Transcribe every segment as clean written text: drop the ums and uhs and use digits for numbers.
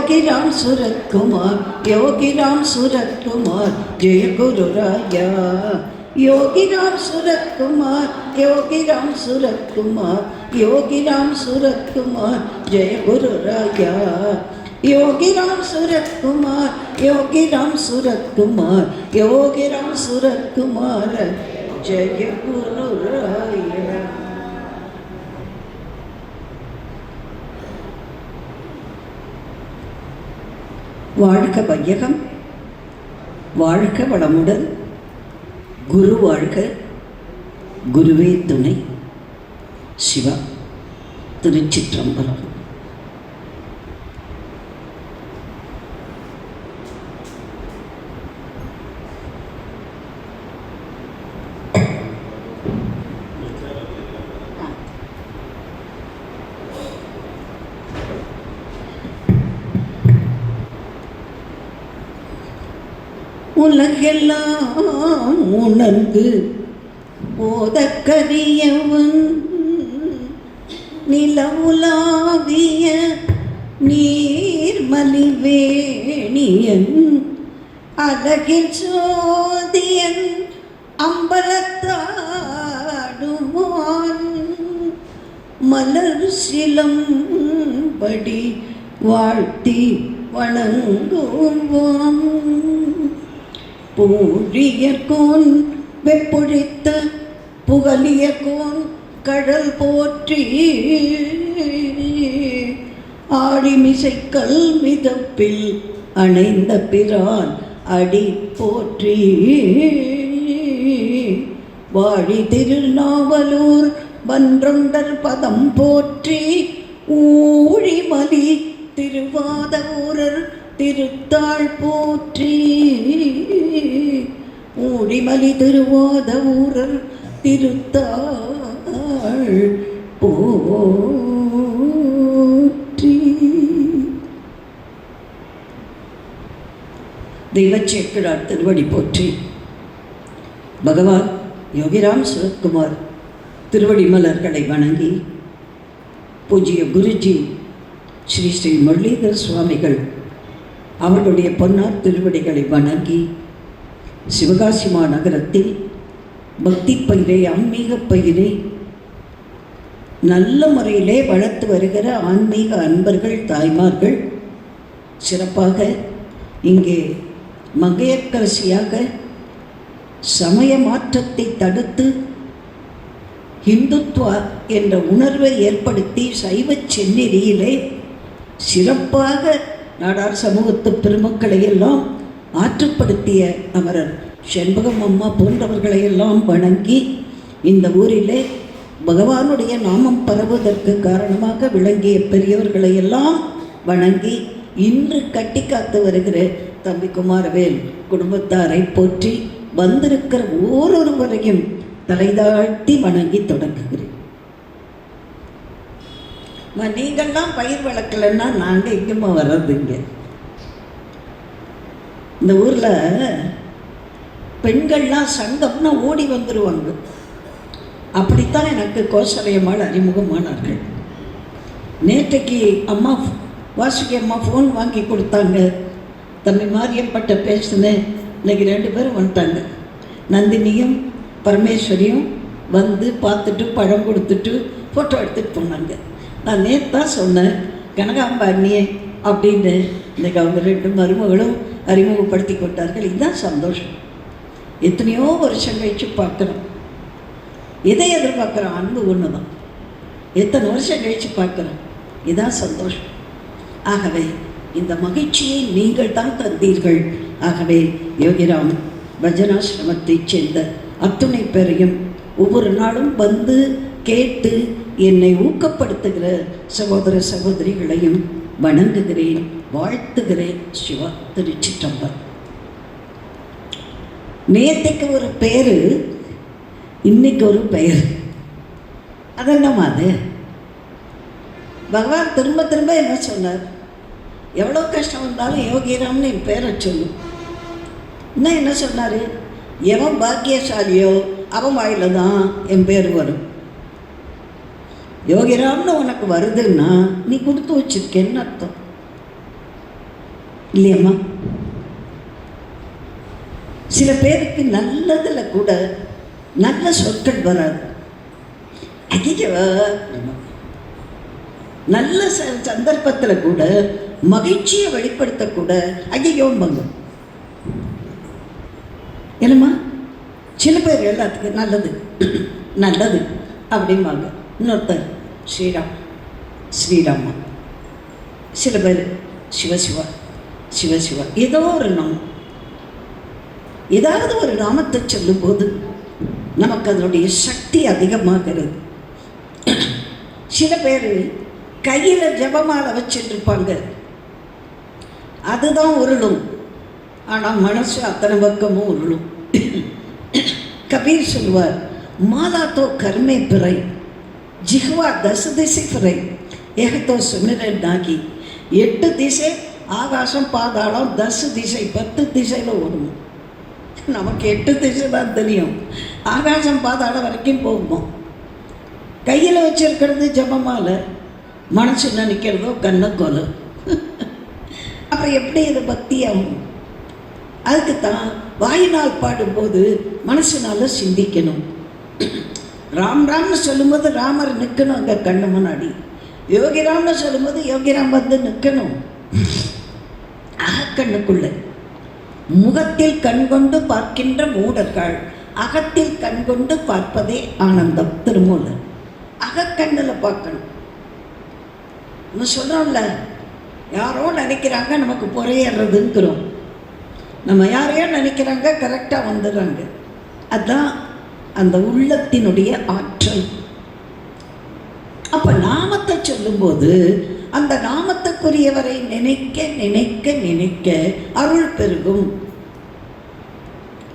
योगी राम सूरत कुमार, योगी राम सूरत कुमार, जय गुरु राया। योगी राम सूरत कुमार, योगी राम सूरत कुमार, योगी राम सूरत कुमार, जय गुरु राया। योगी राम सूरत कुमार, योगी राम सूरत कुमार, योगी राम सूरत कुमार, जय गुरु राया। வாழ்க வையகம், வாழ்க வளமுடன், குரு வாழ்க, குருவே துணை. சிவா. திருச்சிற்றம்பலம். உலகெல்லாம் உணர்ந்து ஓதக்கரியவன் நிலவுலாவிய நீர்மலிவேணியன் அழகில் சோதியன் அம்பலத்தாடுவான் மலர் சிலம்படி வாழ்த்தி வணங்குவான். பூழியர்கோன் வெப்பொழித்த புகழியர்கோன் கடல் போற்றி ஆழிமிசைக்கல் மிதப்பில் அணைந்த பிரான் அடி போற்றி. வாழி திருநாவலூர் வன்றொண்டர் பதம் போற்றி ஊழிமலி திருவாத ஊரர் திருத்தாள் போற்றி. ஊழிமலி திருவாத ஊரர் திருத்தாள் போற்றி. தெய்வச்சேக்கிழார் திருவடி போற்றி. பகவான் யோகிராம் சுரத்குமார் திருவடி மலர்களை வணங்கி பூஜ்ய குருஜி ஸ்ரீ ஸ்ரீ முரளிதர் சுவாமிகள் அவர்களுடைய பொன்னார் திருவடிகளை வணங்கி சிவகாசி மாநகரத்தில் பக்தி பயிரை, ஆன்மீக பயிரை நல்ல முறையிலே வளர்த்து வருகிற ஆன்மீக அன்பர்கள், தாய்மார்கள் சிறப்பாக இங்கே மங்கையர்க்கரசியாக சமய மாற்றத்தை தடுத்து இந்துத்வா என்ற உணர்வை ஏற்படுத்தி சைவ செந்நெறியிலே சிறப்பாக நாடார் சமூகத்து பெருமக்களை எல்லாம் ஆற்றுப்படுத்திய அமரர் செண்பகம் அம்மா போன்றவர்களையெல்லாம் வணங்கி இந்த ஊரிலே பகவானுடைய நாமம் பரவுவதற்கு காரணமாக விளங்கிய பெரியவர்களையெல்லாம் வணங்கி இன்று கட்டி காத்து வருகிற தம்பி குமாரவேல் குடும்பத்தாரை போற்றி வந்திருக்கிற ஓரொருவரையும் தலைதாழ்த்தி வணங்கி தொடங்குகிறேன். நீங்கள்லாம் பயிர் வளர்க்கலன்னா நாங்கள் எங்கேம்மா வர்றதுங்க? இந்த ஊரில் பெண்கள்லாம் சங்கம்னா ஓடி வந்துடுவாங்க. அப்படித்தான் எனக்கு கோசலையம்மாள் அறிமுகமானார்கள். நேற்றைக்கு அம்மா வாசுகி அம்மா ஃபோன் வாங்கி கொடுத்தாங்க. தம்பி மாரியப்பட்ட பேசுனேன். இன்றைக்கி 2 பேரும் வந்துட்டாங்க. நந்தினியும் பரமேஸ்வரியும் வந்து பார்த்துட்டு பழம் கொடுத்துட்டு ஃபோட்டோ எடுத்துகிட்டு போனாங்க. நான் நேற்று தான் சொன்னேன் கனகாம்பா அண்ணியே அப்படின்னு. இன்றைக்கி அவங்க 2 மருமகளும் அறிமுகப்படுத்தி கொண்டார்கள். இதுதான் சந்தோஷம். எத்தனையோ வருஷம் கழிச்சு பார்க்குறோம். எதை எதிர்பார்க்குறோம்? அன்பு ஒன்று தான். எத்தனை வருஷம் கழித்து பார்க்குறோம். இதுதான் சந்தோஷம். ஆகவே இந்த மகிழ்ச்சியை நீங்கள் தான் தந்தீர்கள். ஆகவே யோகிராம் பஜனாசிரமத்தைச் சேர்ந்த அத்துணை பேரையும் ஒவ்வொரு நாளும் வந்து கேட்டு என்னை ஊக்கப்படுத்துகிற சகோதர சகோதரிகளையும் வணங்குகிறேன், வாழ்த்துகிறேன். சிவா. திருச்சிற்றம்பலம். நேற்றுக்கு ஒரு பேர், இன்னைக்கு ஒரு பெயர். அதென்னமா அது? பகவான் திரும்ப திரும்ப என்ன சொன்னார்? எவ்வளோ கஷ்டம் வந்தாலும் யோகிராம்னு என் பேரை சொல்லும். இன்னும் என்ன சொன்னார்? எவன் பாக்கியசாலியோ அவன் வாயில தான் என் பேர் வரும். யோகிராம்னு உனக்கு வருதுன்னா நீ கொடுத்து வச்சிருக்கேன்னு அர்த்தம். இல்லையம்மா? சில பேருக்கு நல்லதில் கூட நல்ல சொற்கள் வராது. ஐயோ, நல்ல சந்தர்ப்பத்தில் கூட மகிழ்ச்சியை வெளிப்படுத்தக்கூட ஐயோம்பாங்க. என்னம்மா? சில பேர் எல்லாத்துக்கும் நல்லது நல்லது அப்படிம்பாங்க. இன்னொருத்தர் ஸ்ரீராம் ஸ்ரீராமா, சில பேர் சிவசிவா சிவசிவா. ஏதோ ஒரு நாமம், ஏதாவது ஒரு நாமத்தை சொல்லும்போது நமக்கு அதனுடைய சக்தி அதிகமாகிறது. சில பேர் கையில் ஜபமாலை வச்சுருப்பாங்க, அதுதான் உருளும், ஆனால் மனசு அத்தனை பக்கமும் உருளும். கபீர் சொல்வார், மாதா தோ கர்மே பிறை, ஜிஹ்வா தச திசை பிறை, ஏகத்தோ சுமிரன் நாகி. 8 திசை ஆகாசம் பாதாளம், 10 திசை 10 திசையில் ஓடுவோம். நமக்கு 8 திசை தான் தெரியும், ஆகாசம் பாதாளம் வரைக்கும் போகுவோம். கையில் வச்சிருக்கிறது ஜபமாலை, மனசு நினைக்கிறதோ கண்ணக்கோலை. அப்புறம் எப்படி இது பக்தியாகும்? அதுக்குத்தான் வாயினால் பாடும்போது மனசுனால சிந்திக்கணும். ராம் ராம்னு சொல்லும்போது ராமர் நிற்கணும் அங்கே கண்ணு முன்னாடி. யோகிராம்னு சொல்லும்போது யோகிராம் வந்து நிற்கணும் அகக்கண்ணுக்குள்ள. முகத்தில் கண்கொண்டு பார்க்கின்ற மூடர்கள் அகத்தில் கண்கொண்டு பார்ப்பதே ஆனந்தம். திருமூலர் அகக்கண்ணில் பார்க்கணும். நம்ம சொல்கிறோம்ல, யாரோ நினைக்கிறாங்க நமக்கு புறையறதுங்கிறோம். நம்ம யாரையோ நினைக்கிறாங்க, கரெக்டாக வந்துடுறாங்க. அதுதான் அந்த உள்ளத்தினுடைய ஆற்றல். அப்போ நாமத்தை சொல்லும்போது அந்த நாமத்துக்குரியவரை நினைக்க நினைக்க நினைக்க அருள் பெருகும்.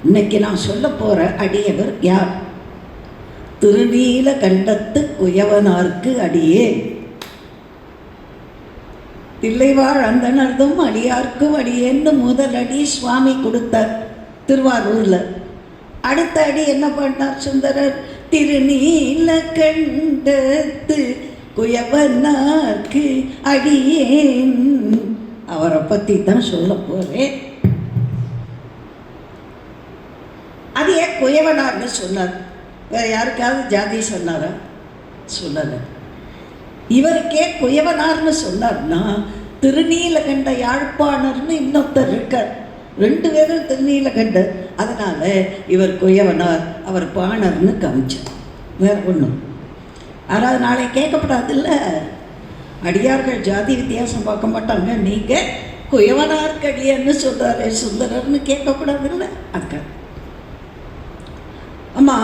இன்னைக்கு நான் சொல்ல போகிற அடியவர் யார்? திருநீல கண்டத்து குயவனார்க்கு அடியே, தில்லைவாழ் அந்தனர்தும் அடியார்க்கும் அடியேன்னு முதல் அடி சுவாமி கொடுத்தார் திருவாரூரில். அடுத்த அடி என்ன பண்ணார் சுந்தரர்? திருநீல கண்டத்து குயவனார்க்கு அடியேன். அவரை பற்றி தான் சொல்ல போகிறேன். அது ஏன் குயவனார்னு சொன்னார்? வேறு யாருக்காவது ஜாதி சொன்னாரா? சொல்லலை. இவருக்கே குயவனார்னு சொன்னார்னா, திருநீலகண்ட யாழ்ப்பாணர்னு இன்னொருத்தர் இருக்கார். 2 பேரும் திருநீலகண்டர். அதனால் இவர் குயவனார், அவர் பாணர்னு காமிச்சார். வேறு ஒன்றும் யாராவது நாளை கேட்கப்படாதுல்ல. அடியார்கள் ஜாதி வித்தியாசம் பார்க்க மாட்டாங்க. நீங்கள் குயவனார்க்கு அடியன்னு சொல்கிறாரு சுந்தரர்னு கேட்கக்கூடாதுல்ல. அக்கா அம்மா,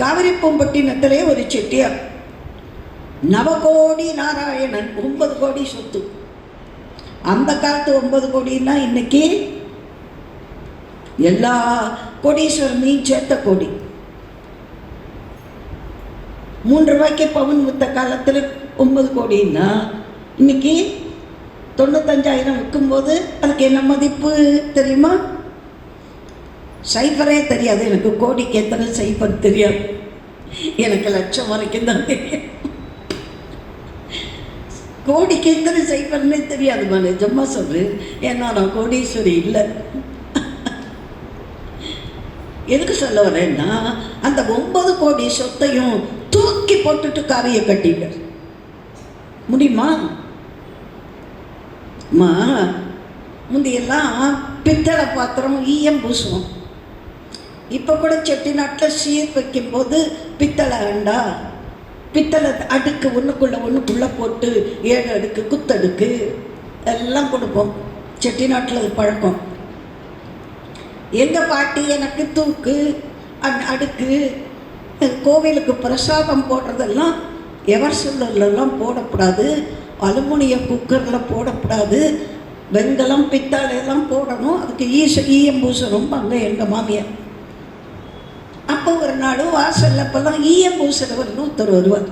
காவிரிப்பூம்பட்டினத்திலே ஒரு செட்டியார், நவகோடி நாராயணன், 9 கோடி சொத்து. அந்த காலத்து 9 கோடின்னா இன்னைக்கு எல்லா கோடீஸ்வரனையும் சேர்த்த கோடி. 3 ரூபாய்க்கு பவுன் வித்த காலத்தில் 9 கோடின்னா இன்னைக்கு 95,000 விற்கும்போது அதுக்கு என்ன மதிப்பு தெரியுமா? சைஃபரே தெரியாது எனக்கு. கோடிக்கு எத்தனை சைஃபர் தெரியாது. எனக்கு லட்சம் வரைக்கும் தான் தெரியும். கோடிக்கு எத்தனை சைஃபர்னே தெரியாது. நிஜமா சொல்லு, ஏன்னா நான் கோடீஸ்வரி இல்லை. எதுக்கு சொல்ல வரேன்னா, அந்த 9 கோடி சொத்தையும் தூக்கி போட்டுட்டு காவியை கட்டிட்டார். முடியுமா? முந்தையெல்லாம் பித்தளை பாத்திரம் ஈயம் பூசுவோம். இப்போ கூட செட்டிநாட்டில் சீர் வைக்கும்போது பித்தளை அண்டா, பித்தளை அடுக்கு ஒன்றுக்குள்ளே போட்டு 7 அடுக்கு குத்தடுக்கு எல்லாம் கொடுப்போம். செட்டிநாட்டில் அது பழக்கம். எங்கள் பாட்டி எனக்கு தூக்கு அடுக்கு, கோவிலுக்கு பிரசாதம் போடுறதெல்லாம் எவர் சில்லர்லாம் போடக்கூடாது, அலுமினிய குக்கரில் போடக்கூடாது, வெண்கலம் பித்தளையெல்லாம் போடணும். அதுக்கு ஈயம் பூசணும்பாங்க எங்கள் மாமியார். அப்போ ஒரு நாள் வாசலில் அப்போல்லாம் ஈயம் பூசுறவர்னு ஒருத்தர் வருவார்.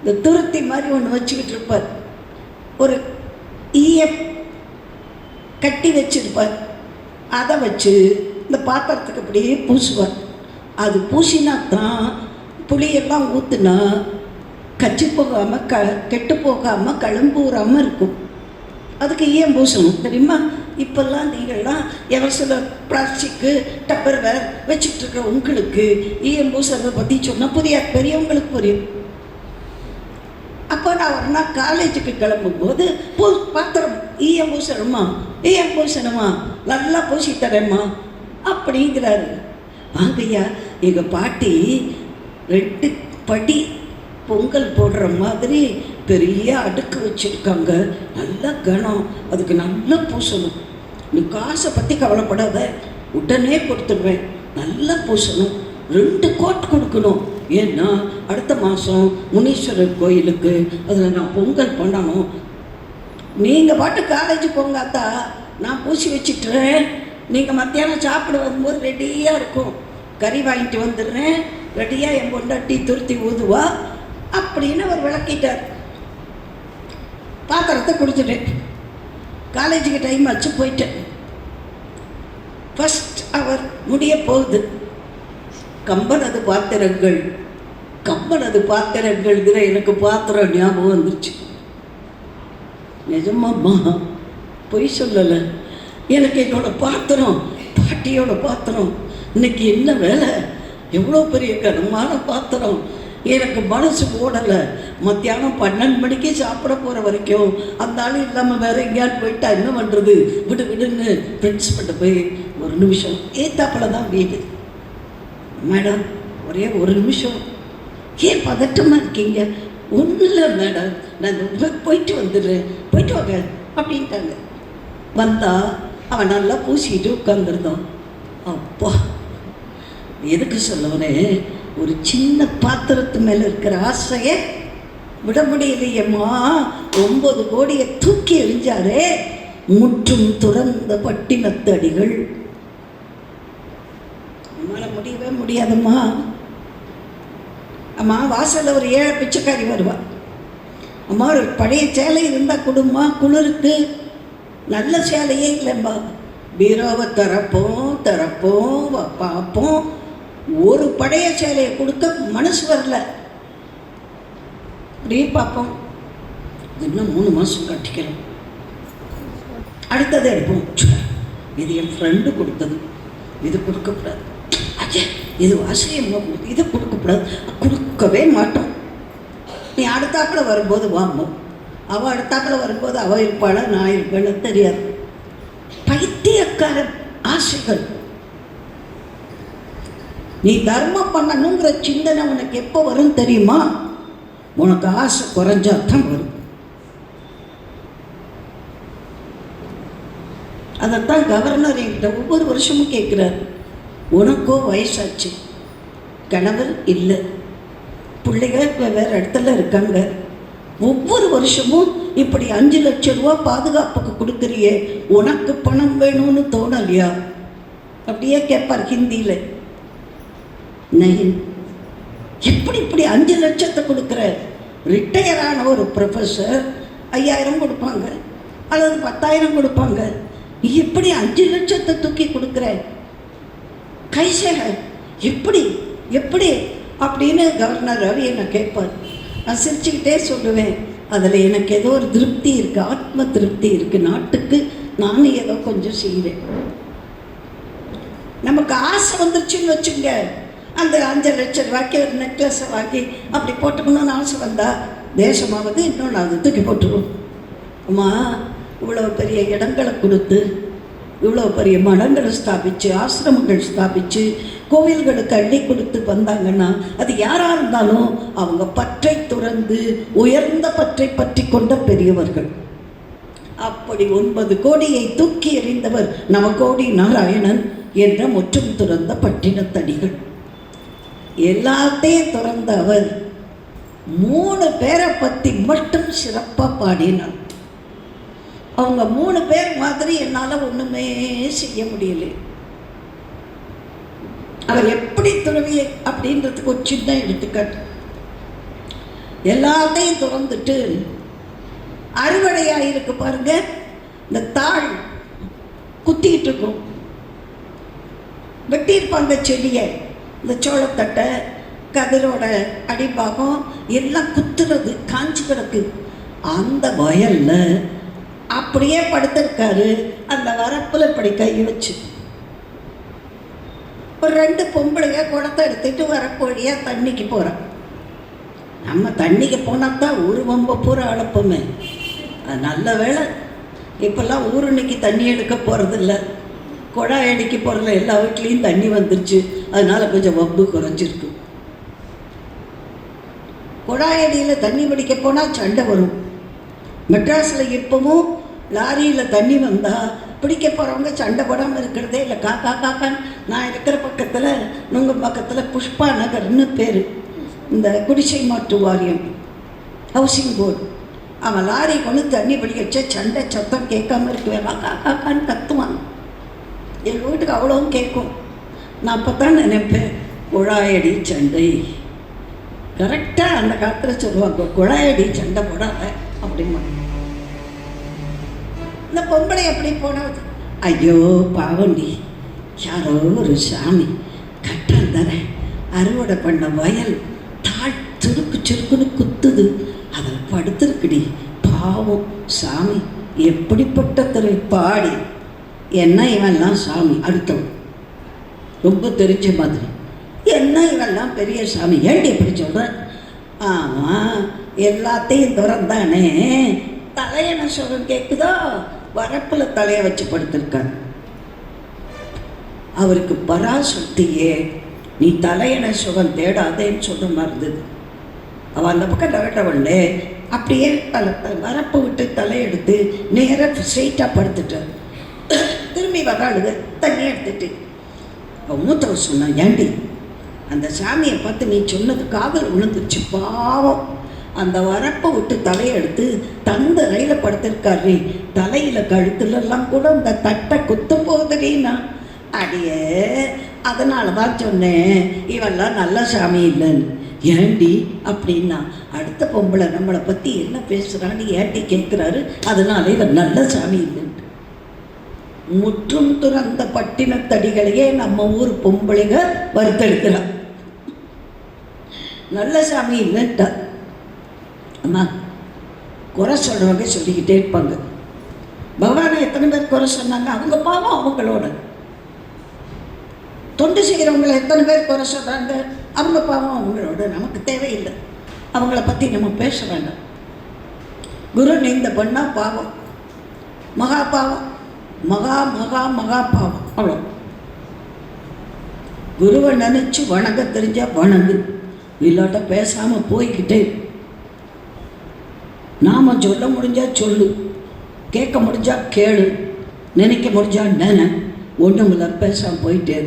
இந்த துருத்தி மாதிரி ஒன்று வச்சுக்கிட்டு இருப்பார். ஒரு ஈயம் கட்டி வச்சுருப்பார். அதை வச்சு இந்த பாத்திரத்துக்கு அப்படியே பூசுவார். அது பூசினா தான் புளியெல்லாம் ஊற்றுனா கச்சி போகாமல் கெட்டு போகாமல் கழும்பூறாமல் இருக்கும். அதுக்கு ஏன் பூசணும் தெரியுமா? இப்போல்லாம் நீங்கள்லாம் எவசில பிளாஸ்டிக்கு டப்பர்வேர் வச்சுட்டு இருக்கிற உங்களுக்கு ஈயம் பூசுறதை பற்றி சொன்னால் பெரியவங்களுக்கு புரியும். அப்போ நான் ஒரு நாள் காலேஜுக்கு கிளம்பும்போது பாத்திரம் ஈயம் பூசணுமா நல்லா பூசி தரேம்மா அப்படிங்கிறாரு. வாங்கய்யா, எங்கள் பாட்டி 2 படி பொங்கல் போடுற மாதிரி பெரிய அடுக்கு வச்சுருக்காங்க, நல்லா கனம், அதுக்கு நல்லா பூசணும். நீ காசை பற்றி கவலைப்படாத, உடனே கொடுத்துடுவேன். நல்லா பூசணும், 2 கோட் கொடுக்கணும். ஏன்னா அடுத்த மாதம் முனீஸ்வரர் கோயிலுக்கு அதில் நான் பொங்கல் பண்ணணும். நீங்கள் பாட்டு காலேஜ் போங்காத்தா, நான் பூசி வச்சுட்டுறேன். நீங்கள் மத்தியானம் சாப்பிட வரும்போது ரெடியாக இருக்கும். கறி வாங்கிட்டு வந்துடுறேன், ரெடியாக என் பொண்டாட்டி துருத்தி ஊதுவா அப்படின்னு அவர் விளக்கிட்டார். பாத்திரத்தை குடிச்சிட்டேன். காலேஜுக்கு டைம் ஆச்சு, போயிட்டேன். ஃபஸ்ட் அவர் முடிய போகுது. கம்பனது பாத்திரங்கள்ங்கிற எனக்கு பாத்திரம் ஞாபகம் வந்துருச்சு. நிஜமாம்மா, பொய் சொல்லலை. எனக்கு என்னோட பாத்திரம், பாட்டியோட பாத்திரம், இன்னைக்கு என்ன வேலை, எவ்வளோ பெரிய கனமான பாத்திரம். எனக்கு மனசு ஓடலை. மத்தியானம் 12 மணிக்கு சாப்பிட போகிற வரைக்கும் அந்த ஆள் இல்லாமல் வேறு எங்கேயாவது போயிட்டா என்ன பண்ணுறது, விடுன்னு பிரின்ஸ்பல்கிட்ட போய் 1 நிமிஷம், ஏத்தாப்பில் தான் வீடு, மேடம் ஒரே 1 நிமிஷம், ஏன் பதட்டமாக இருக்கீங்க? ஒன்றும் இல்லை மேடம், நான் உங்களுக்கு போயிட்டு வந்துடுறேன், போயிட்டு வாங்க அப்படின்ட்டாங்க. வந்தா அவன் நல்லா பூசிக்கிட்டு உட்காந்துருந்தான். அப்பா, எதுக்கு சொல்லவனே, ஒரு சின்ன பாத்திரத்து மேலே இருக்கிற ஆசையை விட முடியலையம்மா. 9 கோடியை தூக்கி எறிஞ்சாரே, முற்றும் துறந்த பட்டினத்து அடிகள். நம்மளால் முடியவே முடியாதம்மா. அம்மா, வாசலில் ஒரு 7 பிச்சைக்காரி வருவா. அம்மா, ஒரு பழைய சேலை இருந்தால் கொடுமா, குளிருக்கு. நல்ல சேலையே இல்லைம்மா. பீரோவை திறப்போம் பார்ப்போம். ஒரு பழைய சேலையை கொடுக்க மனசு வரல. அப்படியே பார்ப்போம், இன்னும் 3 மாதம் கட்டிக்கிறோம், அடுத்ததை எடுப்போம். இது என் ஃப்ரெண்டு கொடுத்தது, இது கொடுக்கக்கூடாது. அச்சே, இது வாசியம்மா கொடுத்து, இதை கொடுக்கக்கூடாது, கொடுக்கவே மாட்டோம். நீ அடுத்தாப்பில் வரும்போது வாம்போம். அவள் அடுத்தாப்பில் வரும்போது அவள் இருப்பாளா நான் இருப்பேன்னு தெரியாது. பைத்தியக்கார ஆசைகள். நீ தர்மம் பண்ணணுங்கிற சிந்தனை உனக்கு எப்போ வரும் தெரியுமா? உனக்கு ஆசை குறைஞ்சாதான் வரும். அதைத்தான் கவர்னர் என்கிட்ட ஒவ்வொரு வருஷமும் கேட்குறாரு. உனக்கோ வயசாச்சு, கணவர் இல்லை, பிள்ளைகள் வேறு இடத்துல இருக்காங்க, ஒவ்வொரு வருஷமும் இப்படி 5 லட்சம் ரூபா பாதுகாப்புக்கு கொடுக்குறியே, உனக்கு பணம் வேணும்னு தோணலையா? அப்படியே கேட்பார் ஹிந்தியில். எப்படி இப்படி 5 லட்சத்தை கொடுக்குற? ரிட்டையரான ஒரு ப்ரொஃபஸர் 5000 கொடுப்பாங்க அல்லது 10,000 கொடுப்பாங்க. நீ எப்படி 5 லட்சத்தை தூக்கி கொடுக்குற? கைசேக எப்படி அப்படின்னு கவர்னர் ரவி என்னை கேட்பார். நான் சிரிச்சுக்கிட்டே சொல்லுவேன், அதில் எனக்கு ஏதோ ஒரு திருப்தி இருக்குது, ஆத்ம திருப்தி இருக்குது. நாட்டுக்கு நானும் ஏதோ கொஞ்சம் செய்கிறேன். நமக்கு ஆசை வந்துருச்சுன்னு வச்சுங்க, அந்த 5 லட்சம் ரூபாய்க்கு ஒரு நெக்லஸை வாங்கி அப்படி போட்டுக்கணும்னு ஆசை வந்தால் தேசமாவது இன்னொன்று அது தூக்கி போட்டுருவோம். அம்மா, இவ்வளோ பெரிய இடங்களை கொடுத்து, இவ்வளோ பெரிய மடங்களை ஸ்தாபித்து, ஆசிரமங்கள் ஸ்தாபித்து, கோவில்களுக்கு அள்ளி கொடுத்து வந்தாங்கன்னா அது யாராக இருந்தாலும் அவங்க பற்றை துறந்து உயர்ந்த பற்றை பற்றி கொண்ட பெரியவர்கள். அப்படி 9 கோடியை தூக்கி எறிந்தவர் நவகோடி நாராயணன் என்ற முற்றும் துறந்த பட்டினத்தடிகள். எல்லாத்தையும் துறந்த அவர் 3 பேரை பற்றி மட்டும் சிறப்பாக பாடினார். அவங்க 3 பேர் மாதிரி என்னால் ஒன்றுமே செய்ய முடியல. அவர் எப்படி துறவி அப்படின்றதுக்கு ஒரு சின்ன எடுத்துக்காட்டு. எல்லாத்தையும் துறந்துட்டு அறுவடையாக இருக்கு பாருங்க, இந்த தாள் குத்திக்கிட்டு இருக்கும், வெட்டியிருப்பாங்க செடியை, இந்த சோளத்தட்டை, கதிரோட அடிப்பாகம் எல்லாம் குத்துறது, காஞ்சி கிடக்கு. அந்த வயலில் அப்படியே படுத்திருக்காரு. அந்த வரப்பில் இப்படி கை வச்சு ஒரு 2 பொம்பளைங்க குடத்தை எடுத்துட்டு வரப்பு வழியாக தண்ணிக்கு போகிறான். நம்ம தண்ணிக்கு போனால் தான் ஊர் வம்ப பூரா அழப்போமே. அது நல்ல வேலை. இப்போல்லாம் ஊருன்னைக்கு தண்ணி எடுக்க போகிறதில்ல, குழாய் அடிக்க போகிறதில்ல. எல்லா வீட்லேயும் தண்ணி வந்துருச்சு. அதனால் கொஞ்சம் வம்பு குறைஞ்சிருக்கு. குழாய் அடியில் தண்ணி பிடிக்க போனால் சண்டை வரும். மெட்ராஸில் இப்போவும் லாரியில் தண்ணி வந்தால் பிடிக்க போகிறவங்க சண்டை போடாமல் இருக்கிறதே இல்லை. காக்கா காக்கான்னு. நான் இருக்கிற பக்கத்தில் நுங்கள் பக்கத்தில் புஷ்பா நகர்னு பேர், இந்த குடிசை மாற்று வாரியம், ஹவுசிங் போர்டு. அவன் லாரி கொண்டு தண்ணி பிடிக்க வச்ச சண்டை சத்தம் கேட்காம இருக்குவேன். காக்கா காக்கான்னு கத்துவான். எங்கள் வீட்டுக்கு அவ்வளோவும் கேட்கும். நான் அப்போ தான் நினைப்பேன், குழாயடி சண்டை. கரெக்டாக அந்த காலத்தில் சொல்லுவாங்க, குழாயடி சண்டை போடாத அப்படிமா. இந்த பொம்பளை எப்படி போனது? ஐயோ பாவண்டி, யாரோ ஒரு சாமி கட்டாந்தர அறுவடை பண்ண வயல் தாழ் சுருக்கு சுருக்குன்னு குத்துது, அதில் படுத்துருக்குடி பாவம் சாமி. எப்படிப்பட்ட துறை பாடி என்ன இவெல்லாம் சாமி. அடுத்தவன் ரொம்ப தெரிஞ்ச மாதிரி, என்ன இவெல்லாம் பெரிய சாமி. ஏன்டி எப்படி சொல்கிற? ஆமாம், எல்லாத்தையும் துறந்தானே. தலையணை சுகம் கேட்குதோ? வரப்பில் தலையை வச்சு படுத்திருக்காங்க. அவருக்கு பராசக்தியே நீ தலையணை சுகம் தேடாதேன்னு சொல்கிற மாதிரி இருந்தது. அவள் அந்த பக்கம் நகட்டவள்ளே அப்படியே வரப்பு விட்டு தலையெடுத்து நேராக ஸ்ட்ரெயிட்டாக படுத்துட்டார். திரும்பி வராளுங்க தண்ணி எடுத்துட்டு. அவன் மூத்தவர் சொன்னான், ஏண்டி அந்த சாமியை பார்த்து நீ சொன்னது காதல் விழுந்துருச்சு பாவம். அந்த வரப்பை விட்டு தலையெடுத்து தந்த ரயிலில் படுத்திருக்காரு. தலையில் கழுத்துலலாம் கூட அந்த தட்டை குத்தும் போகுதுன்னா அடியே. அதனால தான் சொன்னேன் இவெல்லாம் நல்ல சாமி இல்லைன்னு. ஏண்டி அப்படின்னா, அடுத்த பொம்பளை நம்மளை பற்றி என்ன பேசுகிறான்னு ஏண்டி கேட்குறாரு, அதனால இவன் நல்ல சாமி இல்லைன்ட்டு. முற்றும் துறந்த பட்டினத்தடிகளையே நம்ம ஊர் பொம்பளைங்க வறுத்தெடுக்கிறான். நல்ல சாமி இல்லைன்ட்டா. அம்மா குறை சொல்கிறவங்க சொல்லிக்கிட்டே இருப்பாங்க. பகவானை எத்தனை பேர் குறை சொன்னாங்க? அவங்க பாவம் அவங்களோட. தொண்டு செய்கிறவங்களை எத்தனை பேர் குறை சொல்கிறாங்க? அவங்க பாவம் அவங்களோட. நமக்கு தேவையில்லை, அவங்கள பற்றி நம்ம பேச வேண்டாம். குரு நீந்த பண்ணால் பாவம், மகா பாவம், மகா மகா மகா பாவம். அவ்வளோ. குருவை நினச்சி வணங்க தெரிஞ்சால் வணங்கு, இல்லாட்ட பேசாமல் போய்கிட்டே. நாம் சொல்ல முடிஞ்சால் சொல்லு, கேட்க முடிஞ்சால் கேளு, நினைக்க முடிஞ்சால் நினை. ஒன்றுமில்ல, பேசாமல் போயிட்டே.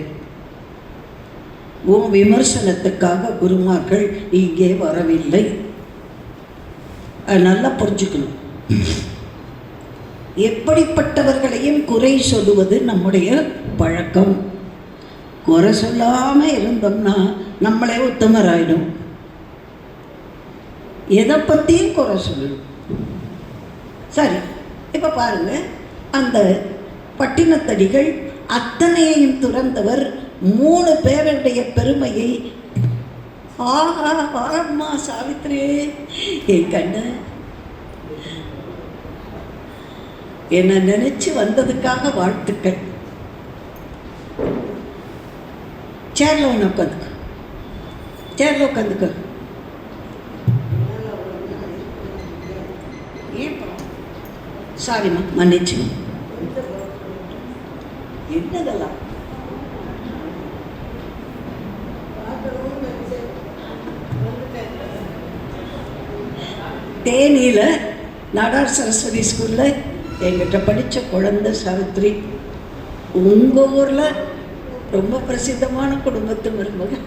உன் விமர்சனத்துக்காக குருமார்கள் இங்கே வரவில்லை. நல்லா புரிஞ்சுக்கணும். எப்படிப்பட்டவர்களையும் குறை சொல்லுவது நம்முடைய பழக்கம். குறை சொல்லாமல் இருந்தோம்னா நம்மளே உத்தமராயிடும். எதை பற்றியும் குறை சொல்லணும். சரி, இப்போ பாருங்கள், அந்த பட்டினத்தடிகள் அத்தனையையும் துறந்தவர். 3 பேருடைய பெருமையை ஆஹா ஆமா சாவித்ரி என் கண்ணு என்னை நினைச்சு வந்ததுக்காக வாழ்த்துக்கள். சேர்ல ஒன்று உட்காந்துக்க, சேர்ல உட்காந்துக்க. சாரிம்மா, மன்னிச்சுமா. என்னதெல்லாம் தேனியில் நாடார் சரஸ்வதி ஸ்கூலில் எங்கிட்ட படித்த குழந்தை சாவித்ரி. உங்கள் ஊரில் ரொம்ப பிரசித்தமான குடும்பத்து மருமகள்.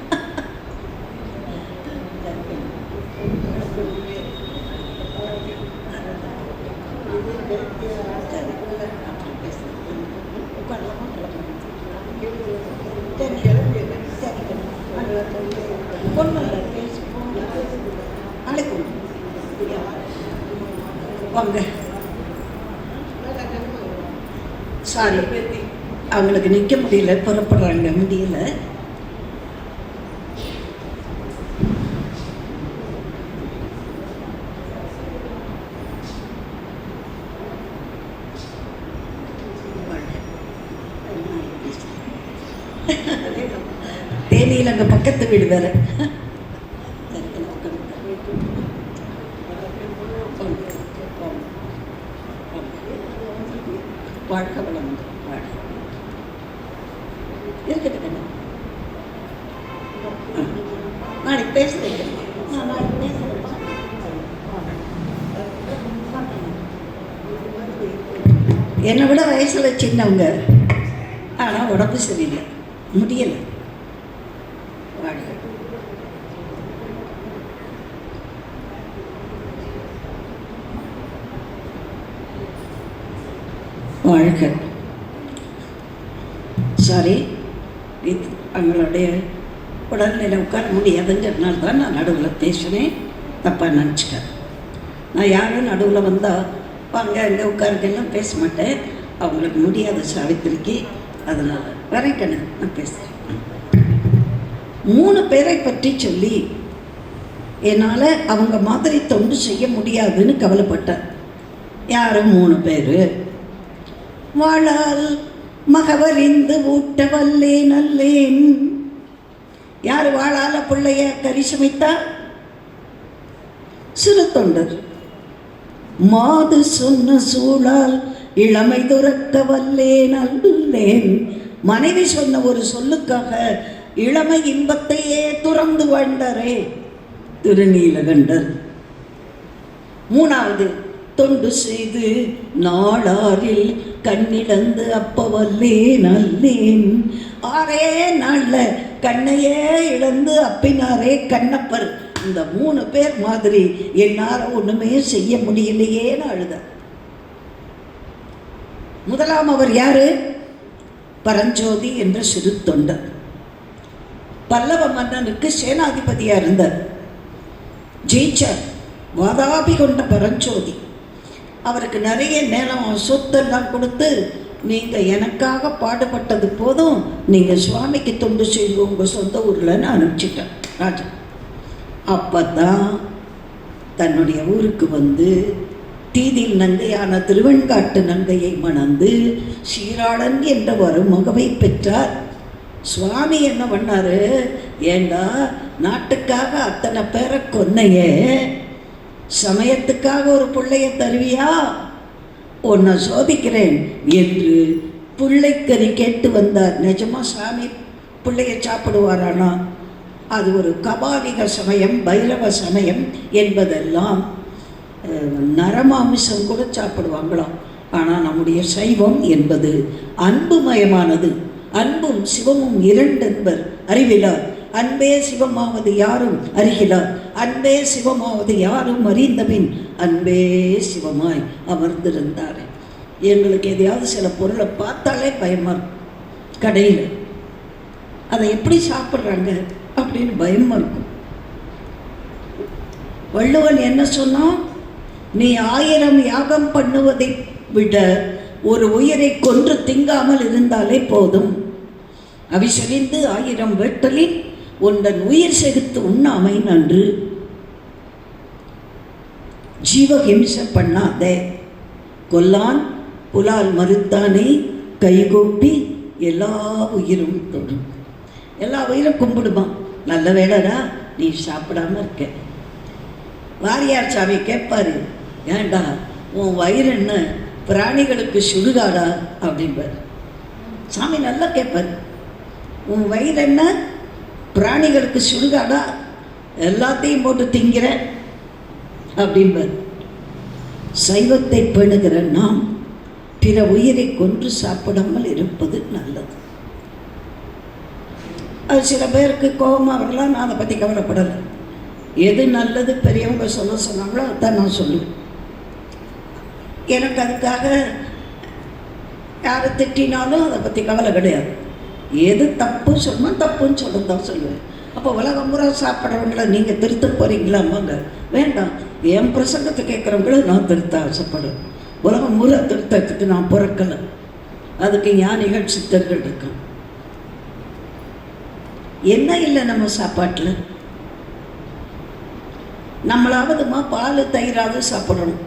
வாங்க. சாரி, அவங்களுக்கு நிற்க முடியல, புறப்படுறாங்க, முடியல. முடியல, அங்கே பக்கத்து வீடு வேறு. வாழ்க்கை வளம் இருக்கட்டும், நாளைக்கு பேசுகிறேன். என்னை விட வயசில் சின்னவங்க, ஆனால் உடம்பு சரியில்லை, முடியலை. வாழ்க. வாழ்க. சாரி, அவங்களுடைய உடல்நிலை உட்கார முடியாதுங்கிறதுனால தான் நான் நடுவில் பேசினேன். தப்பாக நினச்சிக்க. நான் யாரும் நடுவில் வந்தால் வாங்க அங்கே உட்காருக்கெல்லாம் பேச மாட்டேன். அவங்களுக்கு முடியாத சாவித்திரிக்கு, அதனால் வரைக்கண்ணு நான் பேசுகிறேன். 3 பேரை பற்றி சொல்லி என்னால் அவங்க மாதிரி தொண்டு செய்ய முடியாதுன்னு கவலைப்பட்டேன். யாரும் 3 பேர். வாழால் மகவறிந்து ஊட்ட வல்லேன் அல்லேன். யார் வாழால பிள்ளைய கறி சமைத்தா? சிறு தொண்டர். மாது சொன்ன சூழால் இளமை துறக்க வல்லேன் அல்லேன். மனைவி சொன்ன ஒரு சொல்லுக்காக இளமை இன்பத்தையே துறந்து வாழ்ந்தாரே திருநீலகண்டர். 3வது, தொண்டு செய்து நாளாரில் கண்ணிழந்து அப்பவல்லேன் அல்லேன். 6 நாளில் கண்ணையே இழந்து அப்பினாரே கண்ணப்பர். இந்த 3 பேர் மாதிரி என்னால் ஒன்றுமே செய்ய முடியலையேன்னு அழுத. முதலாம் அவர் யாரு? பரஞ்சோதி என்ற சிறு தொண்டர். பல்லவ மன்னனுக்கு சேனாதிபதியாக இருந்தார். ஜெயிச்சார். வாதாபி கொண்ட பரஞ்சோதி அவருக்கு நிறைய நேரம் சொத்தெல்லாம் கொடுத்து, நீங்கள் எனக்காக பாடுபட்டது போதும், நீங்கள் சுவாமிக்கு தொண்டு செய்து உங்கள் சொந்த ஊரில்னு அனுப்பிச்சிட்டேன் ராஜா. அப்போ தான் தன்னுடைய ஊருக்கு வந்து தீதில் நங்கையான திருவெண்காட்டு நங்கையை மணந்து சீராளன் என்ற ஒரு மகவை பெற்றார். சுவாமி என்ன பண்ணார்? ஏண்டா நாட்டுக்காக அத்தனை பேரை கொன்னையே, சமயத்துக்காக ஒரு பிள்ளைய தருவியா? உன்னை சோதிக்கிறேன் என்று பிள்ளைக்கறி கேட்டு வந்தார். நிஜமாக சாமி பிள்ளைய சாப்பிடுவாரானா? அது ஒரு கபாலிக சமயம், பைரவ சமயம் என்பதெல்லாம் நரமாமிசம் கூட சாப்பிடுவாங்களாம். ஆனால் நம்முடைய சைவம் என்பது அன்புமயமானது. அன்பும் சிவமும் 2 என்பர் அறிவிலார். அன்பே சிவமாவது யாரும் அறிகிறார். அன்பே சிவமாவது யாரும் அறிந்தபின் அன்பே சிவமாய் அமர்ந்திருந்தார். எங்களுக்கு எதையாவது சில பொருளை பார்த்தாலே பயமாக இருக்கும். கடையில் அதை எப்படி சாப்பிட்றாங்க அப்படின்னு பயமாக இருக்கும். வள்ளுவன் என்ன சொன்னான்? நீ 1000 யாகம் பண்ணுவதை விட ஒரு உயிரை கொன்று திங்காமல் இருந்தாலே போதும். அவிசறிந்து 1000 வெட்டலில் உந்தன் உயிர் செகுத்து உண்ணாமை நன்று. ஜீவஹிம்சை பண்ணாதே. கொல்லான் புலால் மறுத்தானே கைகூப்பி எல்லா உயிரும் தொடும். எல்லா உயிரும் கும்பிடுமா. நல்ல வேலைடா நீ சாப்பிடாம இருக்க. வாரியார் சாமி கேட்பாரு, ஏண்டா உன் வயிறு என்ன பிராணிகளுக்கு சுடுகாடா அப்படின்பார். சாமி நல்லா கேட்பார், உன் வயிறு என்ன பிராணிகளுக்கு சுடுகாடா, எல்லாத்தையும் போட்டு திங்கிற அப்படின்பார். சைவத்தை பேணுகிற நாம் பிற உயிரை கொன்று சாப்பிடாமல் இருப்பது நல்லது. அது சில பேருக்கு கோபமாக வரலாம். நான் அதை பற்றி கவலைப்படலை. எது நல்லது பெரியவங்க சொல்ல சொன்னாங்களோ அதான் நான் சொல்லுவேன். எனக்கு அதுக்காக யாரை திட்டினாலும் அதை பற்றி கவலை கிடையாது. எது தப்பு சொல்லணும் தப்புன்னு சொல்ல தான் சொல்லுவேன். அப்போ உலகம் முறை சாப்பிட்றவங்கள நீங்கள் திருத்த போகிறீங்களாமாங்க? வேண்டாம். என் பிரசங்கத்தை கேட்குறவங்கள நான் திருத்த ஆசைப்படுவேன். உலகம் முறை திருத்தத்துக்கு நான் பிறக்கலை. அதுக்கு ஞானிகள் சித்தர்கள் இருக்கான். என்ன இல்லை நம்ம சாப்பாட்டில்? நம்மளாவதுமா பால் தயிராவது சாப்பிடணும்.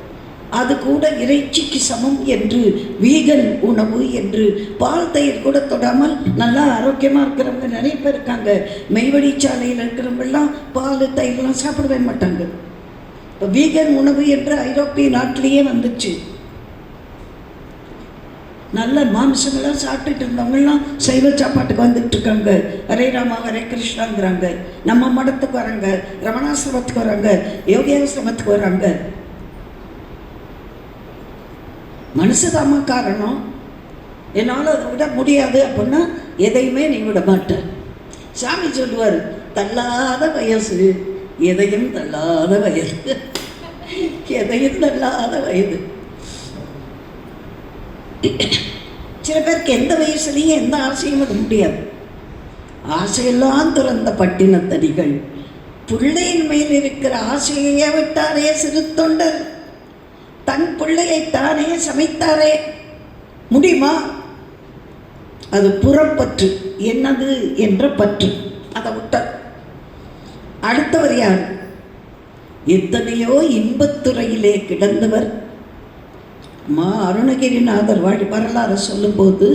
அது கூட இறைச்சிக்கு சமம் என்று, வீகன் உணவு என்று, பால் தயிர் கூட தொடாமல் நல்லா ஆரோக்கியமாக இருக்கிறவங்க நிறைய பேர் இருக்காங்க. மெய்வழிச்சாலையில் இருக்கிறவங்கெல்லாம் பால் தயிர்லாம் சாப்பிடவே மாட்டாங்க. இப்போ வீகன் உணவு என்று ஐரோப்பிய நாட்டிலேயே வந்துச்சு. நல்ல மாംசங்களாம் சாப்பிட்டுட்டு இருந்தவங்கெல்லாம் சைவ சாப்பாட்டுக்கு வந்துட்டு இருக்காங்க. ஹரே ராமா ஹரே கிருஷ்ணாங்கிறாங்க. நம்ம மடத்துக்கு வராங்க, ரமணாசிரமத்துக்கு வராங்க, யோகியாசிரமத்துக்கு வராங்க. மனசுதாம்மா காரணம். என்னால் அதை விட முடியாது அப்படின்னா எதையுமே நீ விட மாட்டேன். சாமி சொல்லுவார், தள்ளாத வயசு, எதையும் தள்ளாத வயது, எதையும் தள்ளாத வயது. சில பேருக்கு எந்த வயசுலையும் எந்த ஆசையும் விட முடியாது. ஆசையெல்லாம் துறந்த பட்டினத்தடிகள் பிள்ளையின் மேல் இருக்கிற ஆசையே விட்டாரே சிறு தொண்டர், தன் பிள்ளையை தானே சமைத்தாரே. முடியுமா? அது புறப்பற்று, என்னது என்ற பற்று, அதை விட்டார். அடுத்தவர் யார்? எத்தனையோ இன்பத்துறையிலே கிடந்தவர். அருணகிரிநாதர் வரலாறு சொல்லும்போது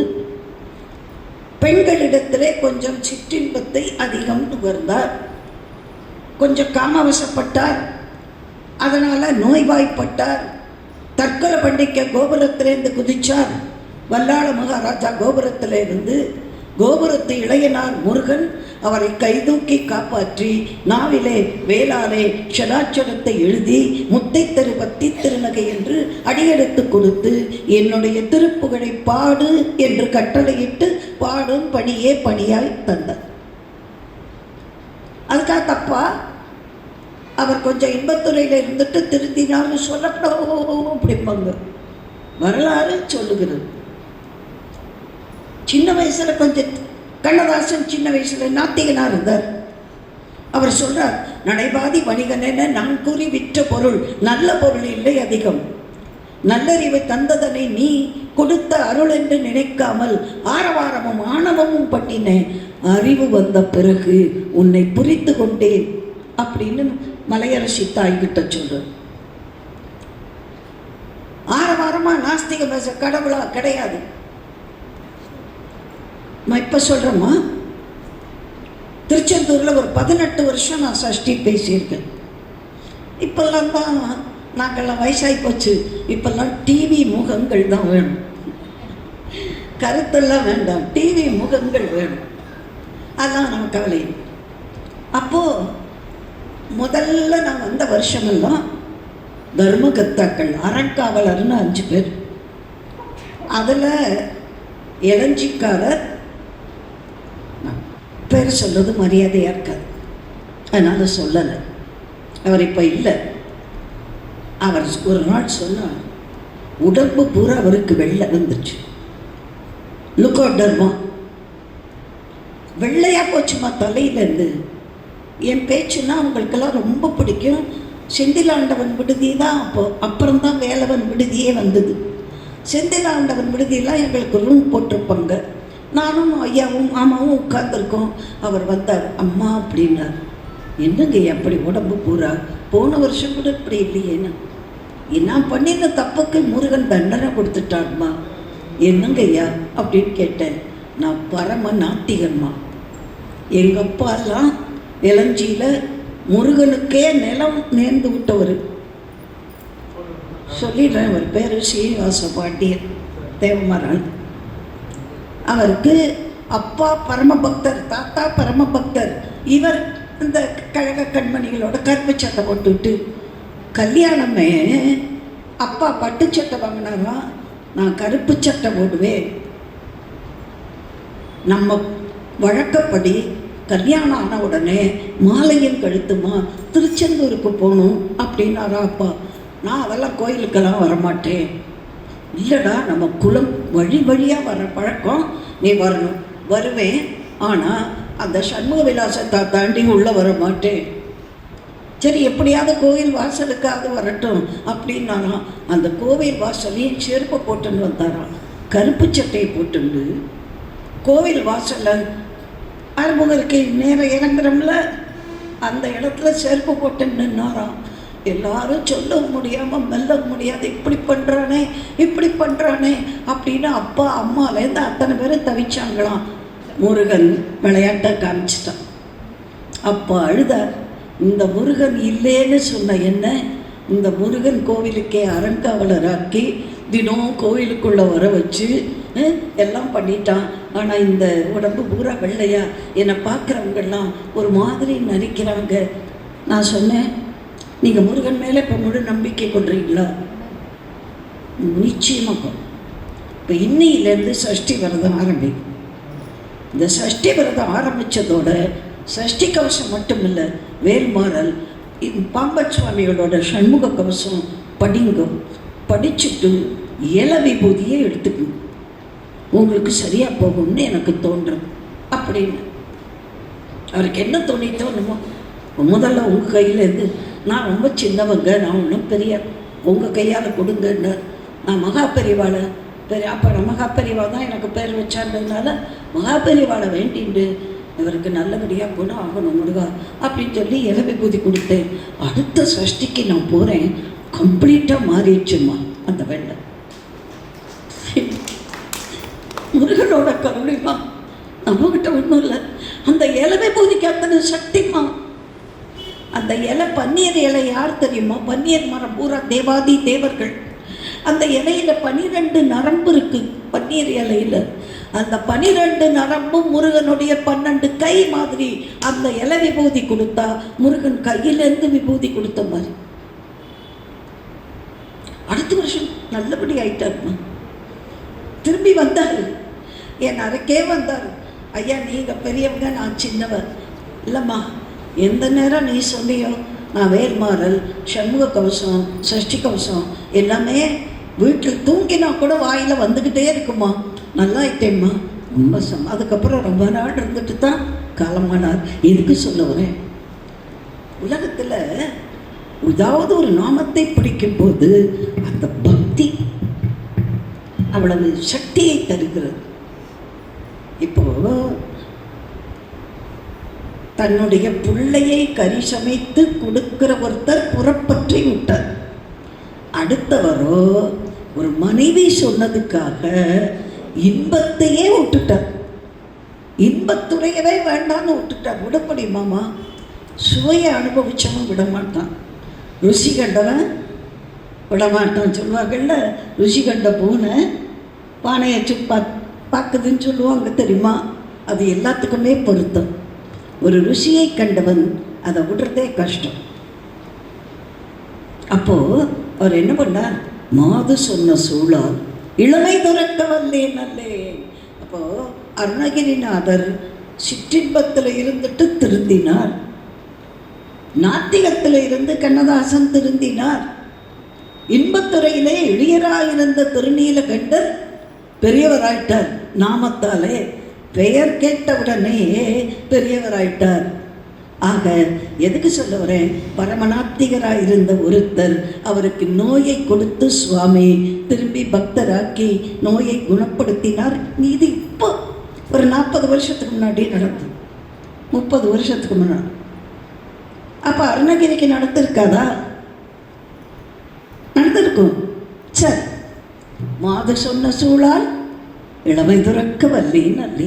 பெண்களிடத்திலே கொஞ்சம் சிற்றின்பத்தை அதிகம் நுகர்ந்தார், கொஞ்சம் காமவசப்பட்டார், அதனால் நோய்வாய்ப்பட்டார். தற்கொலை பண்ணிக்க கோபுரத்திலேருந்து குதிச்சார். வல்லாள மகாராஜா கோபுரத்திலிருந்து, கோபுரத்து இளையனார் முருகன் அவரை கைதூக்கி காப்பாற்றி நாவிலே வேளாலே ஷடாட்சரத்தை எழுதி முத்தை தரு பத்தி திருநகை என்று அடியெடுத்து கொடுத்து என்னுடைய திருப்புகழை பாடு என்று கட்டளையிட்டு பாடும் பணியே பணியாய் தந்தார். அதுக்காக தப்பா? அவர் கொஞ்சம் இன்பத்துறையில் இருந்துட்டு திருத்தினார்னு சொல்லப்படும் அப்படிம்பாங்க. வரலாறு சொல்லுகிறது. சின்ன வயசில் கொஞ்சம் கண்ணதாசன் சின்ன வயசில் நாத்திகனாக இருந்தார். அவர் சொல்றார், நடைபாதி வணிகன் என நான் கூறி விற்ற பொருள் நல்ல பொருள் இல்லை அதிகம். நல்லறிவை தந்ததனை நீ கொடுத்த அருள் என்று நினைக்காமல் ஆரவாரமும் ஆணவமும் பண்ணினேன். அறிவு வந்த பிறகு உன்னை புரிந்து கொண்டேன் அப்படின்னு மலையரசி தாய்கிட்ட சொல்றார். ஆரவாரமா நாஸ்திக பேச கடவுளா கிடையாது. நான் இப்போ சொல்கிறேம்மா, திருச்செந்தூரில் ஒரு 18 வருஷம் நான் சஷ்டி பேசியிருக்கேன். இப்போல்லாம் தான் நாங்கள்லாம் வயசாகி போச்சு. இப்போல்லாம் டிவி முகங்கள் தான் வேணும், கருத்தெல்லாம் வேண்டாம், டிவி முகங்கள் வேணும். அதான் நம்ம கவலை. அப்போது முதல்ல நான் வந்த வருஷமெல்லாம் தர்மகர்த்தாக்கள் அறங்காவலர்னு 5 பேர். அதில் இளஞ்சிக்காரர், பேர் சொல்கிறது மரியாதையாக இருக்காது, அதனால் சொல்லலை. அவர் இப்போ இல்லை. அவர் ஒரு நாள் சொன்னார், உடம்பு பூரா அவருக்கு வெள்ளை வந்துச்சு, லுக்கோடர்மா வெள்ளையாக போச்சுமா தலையிலேருந்து. என் பேச்சுன்னா அவங்களுக்கெல்லாம் ரொம்ப பிடிக்கும். செந்திலாண்டவன் விடுதி தான் அப்புறம்தான் வேலவன் விடுதியே வந்தது. செந்திலாண்டவன் விடுதியெல்லாம் எங்களுக்கு ரூம் போட்டிருப்பாங்க. நானும் ஐயாவும் மாமாவும் உட்கார்ந்துருக்கோம். அவர் வந்தார், அம்மா அப்படின்னார். என்னங்க அப்படி உடம்பு பூரா? போன வருஷம் கூட இப்படி இல்லையேன்னு. நான் பண்ணின தப்புக்கு முருகன் தண்டனை கொடுத்துட்டான்மா. என்னங்க ஐயா அப்படின்னு கேட்டேன். நான் பரம நாத்திகன்மா. எங்கள் அப்பாலாம் இளஞ்சியில் முருகனுக்கே நிலம் நேர்ந்து விட்டவர். சொல்லிடுறேன், அவர் பேர் ஸ்ரீனிவாச பாண்டியன் தேவமரான். அவருக்கு அப்பா பரமபக்தர், தாத்தா பரமபக்தர். இவர் இந்த கழக கண்மணிகளோட கருப்பு சட்டை போட்டுவிட்டு, கல்யாணமே அப்பா பட்டு சட்டை வாங்கினாரா, நான் கருப்பு சட்டை போடுவேன். நம்ம வழக்கப்படி கல்யாணம் ஆன உடனே மாலையும் கழுத்துமா திருச்செந்தூருக்கு போகணும் அப்படின்னாரா அப்பா. நான் அதெல்லாம் கோயிலுக்கெல்லாம் வரமாட்டேன். இல்லைடா, நம்ம குலம் வழி வழியாக வர பழக்கம், நீ வரணும். வருவேன், ஆனால் அந்த சண்முக விலாசத்தை தாண்டி உள்ளே வர மாட்டேன். சரி, எப்படியாவது கோவில் வாசலுக்காவது வரட்டும் அப்படின்னாராம். அந்த கோவில் வாசலையும் செருப்பை போட்டுன்னு வந்தாராம். கருப்பு சட்டையை போட்டுண்டு கோவில் வாசலில் அறுமுகருக்கு நேரம் இறங்குறோம்ல, அந்த இடத்துல செருப்பு போட்டுன்னாராம். எல்லாரும் சொல்ல முடியாமல் மெல்ல முடியாது, இப்படி பண்ணுறானே அப்படின்னு அப்பா அம்மாலேருந்து அத்தனை பேரும் தவிச்சாங்களாம். முருகன் விளையாட்டை காமிச்சிட்டான். அப்போ அழுதார். இந்த முருகன் இல்லைன்னு சொன்ன என்ன, இந்த முருகன் கோவிலுக்கே அறங்காவலராக்கி தினம் கோவிலுக்குள்ளே வர வச்சு எல்லாம் பண்ணிட்டான். ஆனால் இந்த உடம்பு பூரா வெள்ளையா, என்னை பார்க்குறவங்கெல்லாம் ஒரு மாதிரி நினைக்கிறாங்க. நான் சொன்னேன், நீங்கள் முருகன் மேலே இப்போ முழு நம்பிக்கை கொள்றீங்களா? நிச்சயமாக. இப்போ இன்னையிலேருந்து சஷ்டி விரதம் ஆரம்பிக்கும். இந்த சஷ்டி விரதம் ஆரம்பித்ததோட சஷ்டி கவசம் மட்டும் இல்லை, வேல்மாறல் பாம்பன் சுவாமிகளோட சண்முக கவசம் படிங்க. படிச்சுட்டு இல விபூதியை எடுத்துக்கணும், உங்களுக்கு சரியாக போகும்னு எனக்கு தோன்றும் அப்படின்னு. அவருக்கு என்ன தோணித்தோ என்னமோ. முதல்ல உங்கள் கையிலேருந்து, நான் ரொம்ப சின்னவங்க, நான் ஒன்றும் பெரிய, உங்கள் கையால் கொடுங்கன்னு. நான் மகாபெரிவாளை அப்புறம் மகாபெரிவா தான் எனக்கு பேர் வச்சான்றதுனால மகாபெரிவாளை வேண்டிண்டு இவருக்கு நல்லபடியாக குணம் ஆகணும் முருகா அப்படின்னு சொல்லி இல விபூதி கொடுத்தேன். அடுத்த சஷ்டிக்கு நான் போகிறேன், கம்ப்ளீட்டாக மாறிடுச்சுமா அந்த வெள்ளை. முருகனோட கருணைமா, நம்மகிட்ட ஒன்றும் இல்லை. அந்த இல விபூதிக்கு அத்தனை சக்திமா. அந்த இலை பன்னீர் இலை யார் தெரியுமா? பன்னீர் மரம் பூரா தேவாதி தேவர்கள். அந்த இலையில 12 நரம்பு இருக்கு. பன்னீர் இலையில அந்த 12 நரம்பும் முருகனுடைய 12 கை மாதிரி. அந்த இலை விபூதி கொடுத்தா முருகன் கையிலேருந்து விபூதி கொடுத்த மாதிரி. அடுத்த வருஷம் நல்லபடி ஆயிட்டாருமா. திரும்பி வந்தார், என் அறைக்கே வந்தார். ஐயா நீங்கள் பெரியவங்க, நான் சின்னவர். இல்லைம்மா, எந்த நேரம் நீ சொன்னியோ நான் வேல்மாறல், சண்முக கவசம், சஷ்டி கவசம் எல்லாமே வீட்டில் தூங்கினா கூட வாயில் வந்துக்கிட்டே இருக்குமா. நல்லா ஆயிட்டேம்மா, ரொம்ப அதுக்கப்புறம் ரொம்ப நாள் இருந்துட்டு தான் காலமானார். எதுக்கு சொல்ல வரேன், உலகத்தில் ஏதாவது ஒரு நாமத்தை பிடிக்கும்போது அந்த பக்தி அவ்வளவு சக்தியை தருகிறது. இப்போ தன்னுடைய பிள்ளையை கறி சமைத்து கொடுக்கிற ஒருத்தர் புறப்பற்றி விட்டார். அடுத்தவரோ ஒரு மனைவி சொன்னதுக்காக இன்பத்தையே விட்டுட்டார். இன்பத்துறையவே வேண்டான்னு விட்டுட்டார். விட முடியுமாமா? சுவையை அனுபவிச்சவன் விட மாட்டான், ருசி கண்டவன் விடமாட்டான். சொல்லுவாங்கள்ல, ருசி கண்ட பூனை பானையை பார்க்குதுன்னு சொல்லுவாங்க தெரியுமா? அது எல்லாத்துக்குமே பொருத்தம். ஒரு ருசியை கண்டவன் அதை விடுறதே கஷ்டம். அப்போது அவர் என்ன பண்ணார்? மாது சொன்ன சூழால் இளமை துறக்க வல்லே நல்லே. அப்போது அருணகிரிநாதர் சிற்றின்பத்தில் இருந்துட்டு திருந்தினார், நாத்திகத்தில் இருந்து கண்ணதாசன் திருந்தினார். இன்பத்துறையிலே எளியராயிருந்த திருநீலகண்டர் பெரியவராயிட்டார். நாமத்தாலே பெயர் கேட்டவுடனே பெரியவராயிட்டார். ஆக எதுக்கு சொல்ல வரேன், பரமநாத்திகராயிருந்த ஒருத்தர் அவருக்கு நோயை கொடுத்து சுவாமி திரும்பி பக்தராக்கி நோயை குணப்படுத்தினார். இது இப்போ ஒரு 40 வருஷத்துக்கு முன்னாடி நடந்தது, 30 வருஷத்துக்கு முன்னாடி. அப்போ அருணகிரிக்கு நடந்திருக்காதா? நடந்திருக்கும். சரி, மாது சொன்ன சூழால் இளமை துறக்க வல்லே நல்லே,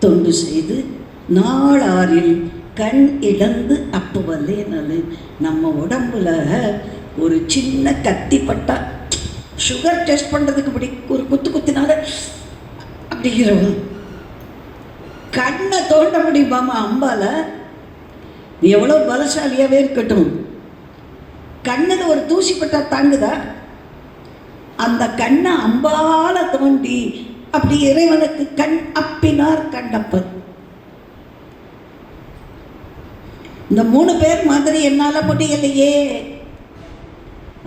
தொண்டு செய்து நாளாரில் கண் இழந்து அப்போ வல்லே நல்லே. நம்ம உடம்புல ஒரு சின்ன கத்திப்பட்டா, சுகர் டெஸ்ட் பண்ணுறதுக்கு இப்படி ஒரு குத்தினால அப்படிங்கிறவங்க கண்ணை தோண்ட முடியுமாமா அம்பால? எவ்வளோ பலசாலியாகவே இருக்கட்டும், கண்ணில் ஒரு தூசிப்பட்டா தாங்குதா? அந்த கண்ணை அம்பால தோண்டி அப்படி இறைவனுக்கு கண் அப்பினார் கண்டப்பர். இந்த 3 பேர் மாதிரி என்னால முடியலையே.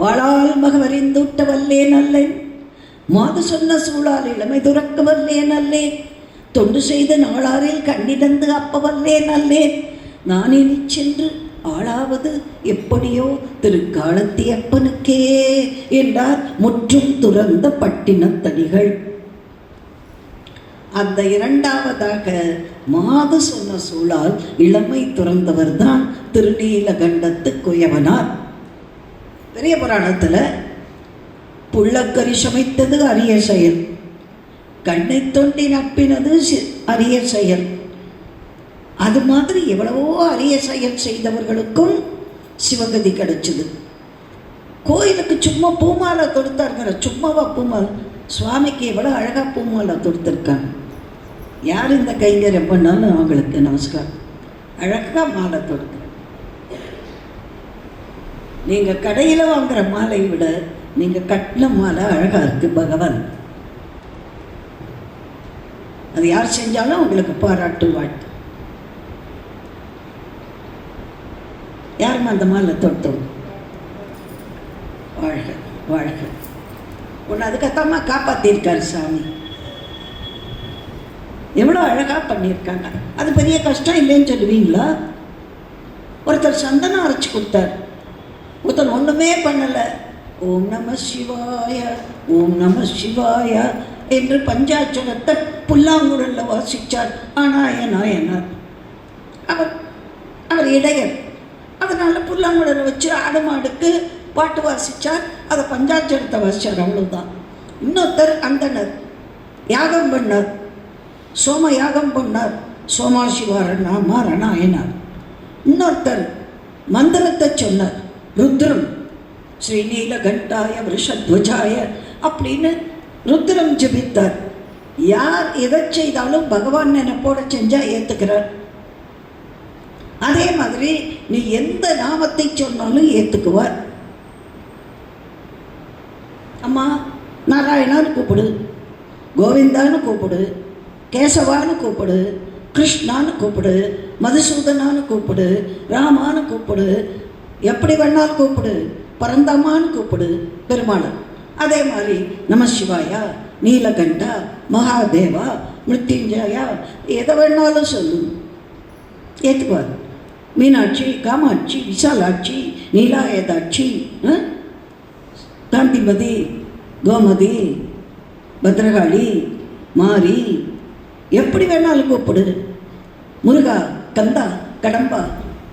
வாழால் மகவறிந்துட்ட வல்லே நல்லேன், மாது சொன்ன சூழால் இளமை துறக்க வல்லே நல்லேன், தொண்டு செய்த நாளாரில் கண்ணிடந்து அப்ப வல்லே நல்லேன், நான் இனி சென்று ஆளாவது எப்படியோ திருக்காலத்தி அப்பனுக்கே என்றார் முற்றும் துறந்த பட்டினத்தடிகள். அந்த இரண்டாவதாக மாது சொன்ன சூழால் இளமை துறந்தவர் தான் திருநீலகண்டத்து குயவனார். பெரிய புராணத்தில் புள்ளக்கறி சமைத்தது அரிய செயல், கண்ணை தொண்டி நப்பினது அரிய செயல். அது மாதிரி எவ்வளவோ அரிய செயல் செய்தவர்களுக்கும் சிவகதி கிடைச்சிது. கோயிலுக்கு சும்மா பூமாலை தொடுத்தாருங்கிற, சும்மாவா பூமாலை, சுவாமிக்கு எவ்வளோ அழகாக பூமாலை தொடுத்துருக்காங்க. யார் இந்த கைங்கரியம் பண்ணாலும் அவங்களுக்கு நமஸ்காரம். அழகாக மாலை தொடுக்க. நீங்கள் கடையில் வாங்குகிற மாலையை விட நீங்கள் கட்டின மாலை அழகாக இருக்குது பகவான். அது யார் செஞ்சாலும் உங்களுக்கு பாராட்டு வாழ்த்து. யாரும் அந்த மாலை தொட்டோம். வாழ்க வாழ்க. ஒன்று அதுக்கத்தாமா காப்பாற்றிருக்காரு சாமி. எவ்வளோ அழகாக பண்ணியிருக்காங்க. அது பெரிய கஷ்டம் இல்லைன்னு சொல்லுவீங்களா? ஒருத்தர் சந்தனம் அரைச்சி கொடுத்தார், ஒருத்தர் ஒன்றுமே பண்ணலை. ஓம் நம சிவாய ஓம் நம சிவாய என்று பஞ்சாட்சரத்தை புல்லாங்குழலில் வாசித்தார். ஆனாயனாயனார். அவர் அவர் இடையர், அதனால் புல்லாங்குழலை வச்சு ஆடு மாடுக்கு பாட்டு வாசித்தார். அதை பஞ்சாட்சரத்தை வாசித்தார், அவ்வளோதான். இன்னொருத்தர் அந்தனர் யாகம் பண்ணார், சோம யாகம் பண்ணார், சோமாசிவாரண்ணா மாரணாயனார். இன்னொருத்தர் மந்திரத்தை சொன்னார், ருத்ரம் ஸ்ரீநீலகண்டாய விருஷத்வஜாய அப்படின்னு ருத்ரம் ஜபித்தார். யார் எதை செய்தாலும் பகவான் நினைப்போட செஞ்சால் ஏற்றுக்கிறார். அதே மாதிரி நீ எந்த நாமத்தை சொன்னாலும் ஏற்றுக்குவார். அம்மா நாராயணான்னு கூப்பிடு, கோவிந்தான்னு கூப்பிடு, கேசவான்னு கூப்பிடு, கிருஷ்ணான்னு கூப்பிடு, மதுசூதனான்னு கூப்பிடு, ராமான்னு கூப்பிடு, எப்படி வேணாலும் கூப்பிடு, பரந்தம்மான்னு கூப்பிடு பெருமாள். அதே மாதிரி நம சிவாயா, நீலகண்டா, மகாதேவா, மிருத்யுஞ்சயா, எதை வேணாலும் சொல்லு, ஏற்றுக்குவார். மீனாட்சி, காமாட்சி, விசாலாட்சி, நீலாயதாட்சி, காந்திமதி, கோமதி, பத்ரகாளி, மாரி, எப்படி வேணாலும் கூப்பிடு. முருகா, கந்தா, கடம்பா,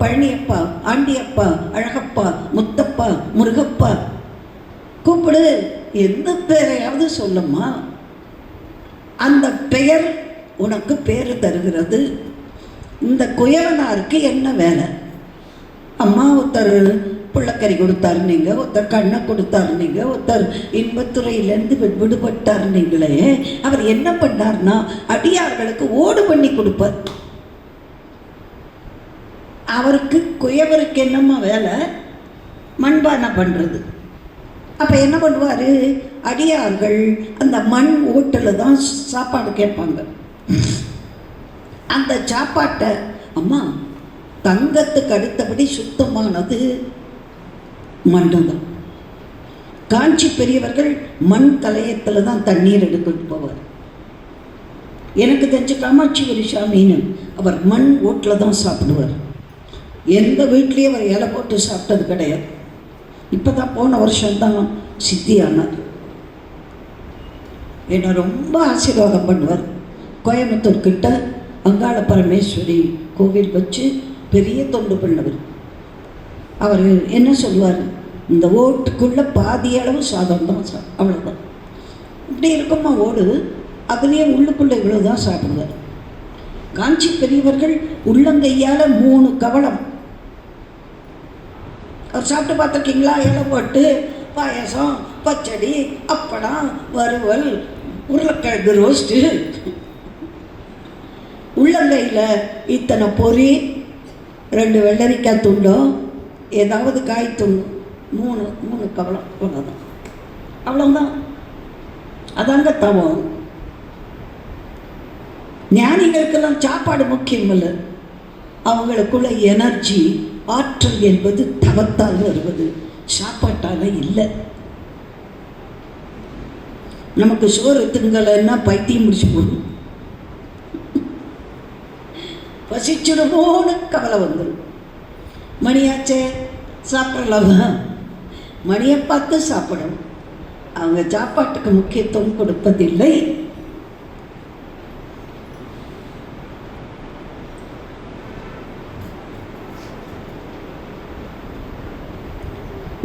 பழனியப்பா, ஆண்டியப்பா, அழகப்பா, முத்தப்பா, முருகப்பா கூப்பிடு. எந்த பெயரையாவது சொல்லம்மா. அந்த பெயர் உனக்கு பேர் தருகிறது. இந்த குயவனாருக்கு என்ன வேலை? அம்மா ஒருத்தர் புள்ளக்கறி கொடுத்தாரு நீங்கள், ஒருத்தர் கண்ணை கொடுத்தாரு நீங்கள், ஒருத்தர் இன்பத்துறையிலேருந்து விடுபட்டார் நீங்களே. அவர் என்ன பண்ணார்னா அடியார்களுக்கு ஓடு பண்ணி கொடுப்பார். அவருக்கு குயவருக்கு என்னம்மா வேலை? மண்பானை பண்ணுறது. அப்போ என்ன பண்ணுவார்? அடியார்கள் அந்த மண் ஓட்டில் தான் சாப்பாடு கேட்பாங்க. அந்த சாப்பாட்டை அம்மா தங்கத்துக்கு அடுத்தபடி சுத்தமானது மண்ணு தான். காஞ்சி பெரியவர்கள் மண் கலையத்தில் தான் தண்ணீர் எடுத்துட்டு போவார். எனக்கு தெரிஞ்ச காமாட்சி சாமின்னு அவர் மண் ஓட்டில் தான் சாப்பிடுவார். எந்த வீட்லேயும் அவர் இலை போட்டு சாப்பிட்டது கிடையாது. இப்போ தான் போன வருஷம்தான் சித்தியானார். என்னை ரொம்ப ஆசீர்வாதம் பண்ணுவார். கோயம்புத்தூர் கிட்ட அங்காள பரமேஸ்வரி கோவில் வச்சு பெரிய தொண்டு பண்ணவர். அவர் என்ன சொல்லுவார்? இந்த ஓட்டுக்குள்ளே பாதி அளவு சாதம் தான் அவ்வளோதான். இப்படி இருக்குமா ஓடு, அதுலேயே உள்ளுக்குள்ளே இவ்வளோ தான் சாப்பிடுவார். காஞ்சி பெரியவர்கள் உள்ளங்கையால் 3 கவளம் அவர் சாப்பிட்டு பார்த்துருக்கீங்களா? இலை போட்டு பாயசம், பச்சடி, அப்படம், வறுவல், உருளைக்கிழங்கு ரோஸ்ட்டு, உள்ளங்கையில் இத்தனை பொரி, 2 வெள்ளரிக்காய் துண்டும், ஏதாவது காய் துண்டும், 3 கவளம், அவ்வளோதான். அவ்வளோதான். அதாங்க தவம். ஞானிகளுக்கெல்லாம் சாப்பாடு முக்கியம் இல்லை. அவங்களுக்குள்ள எனர்ஜி, ஆற்றல் என்பது தவத்தால் வருவது, சாப்பாட்டால் இல்லை. நமக்கு சோறு திங்கலைன்னா பைத்தியம் முடிச்சு போடும். பசிச்சிடுமோன்னு கவலை வந்துடும். மணியாச்சே சாப்பிடலாமா? மணியை பார்த்து சாப்பிடணும். அவங்க சாப்பாட்டுக்கு முக்கியத்துவம் கொடுப்பதில்லை.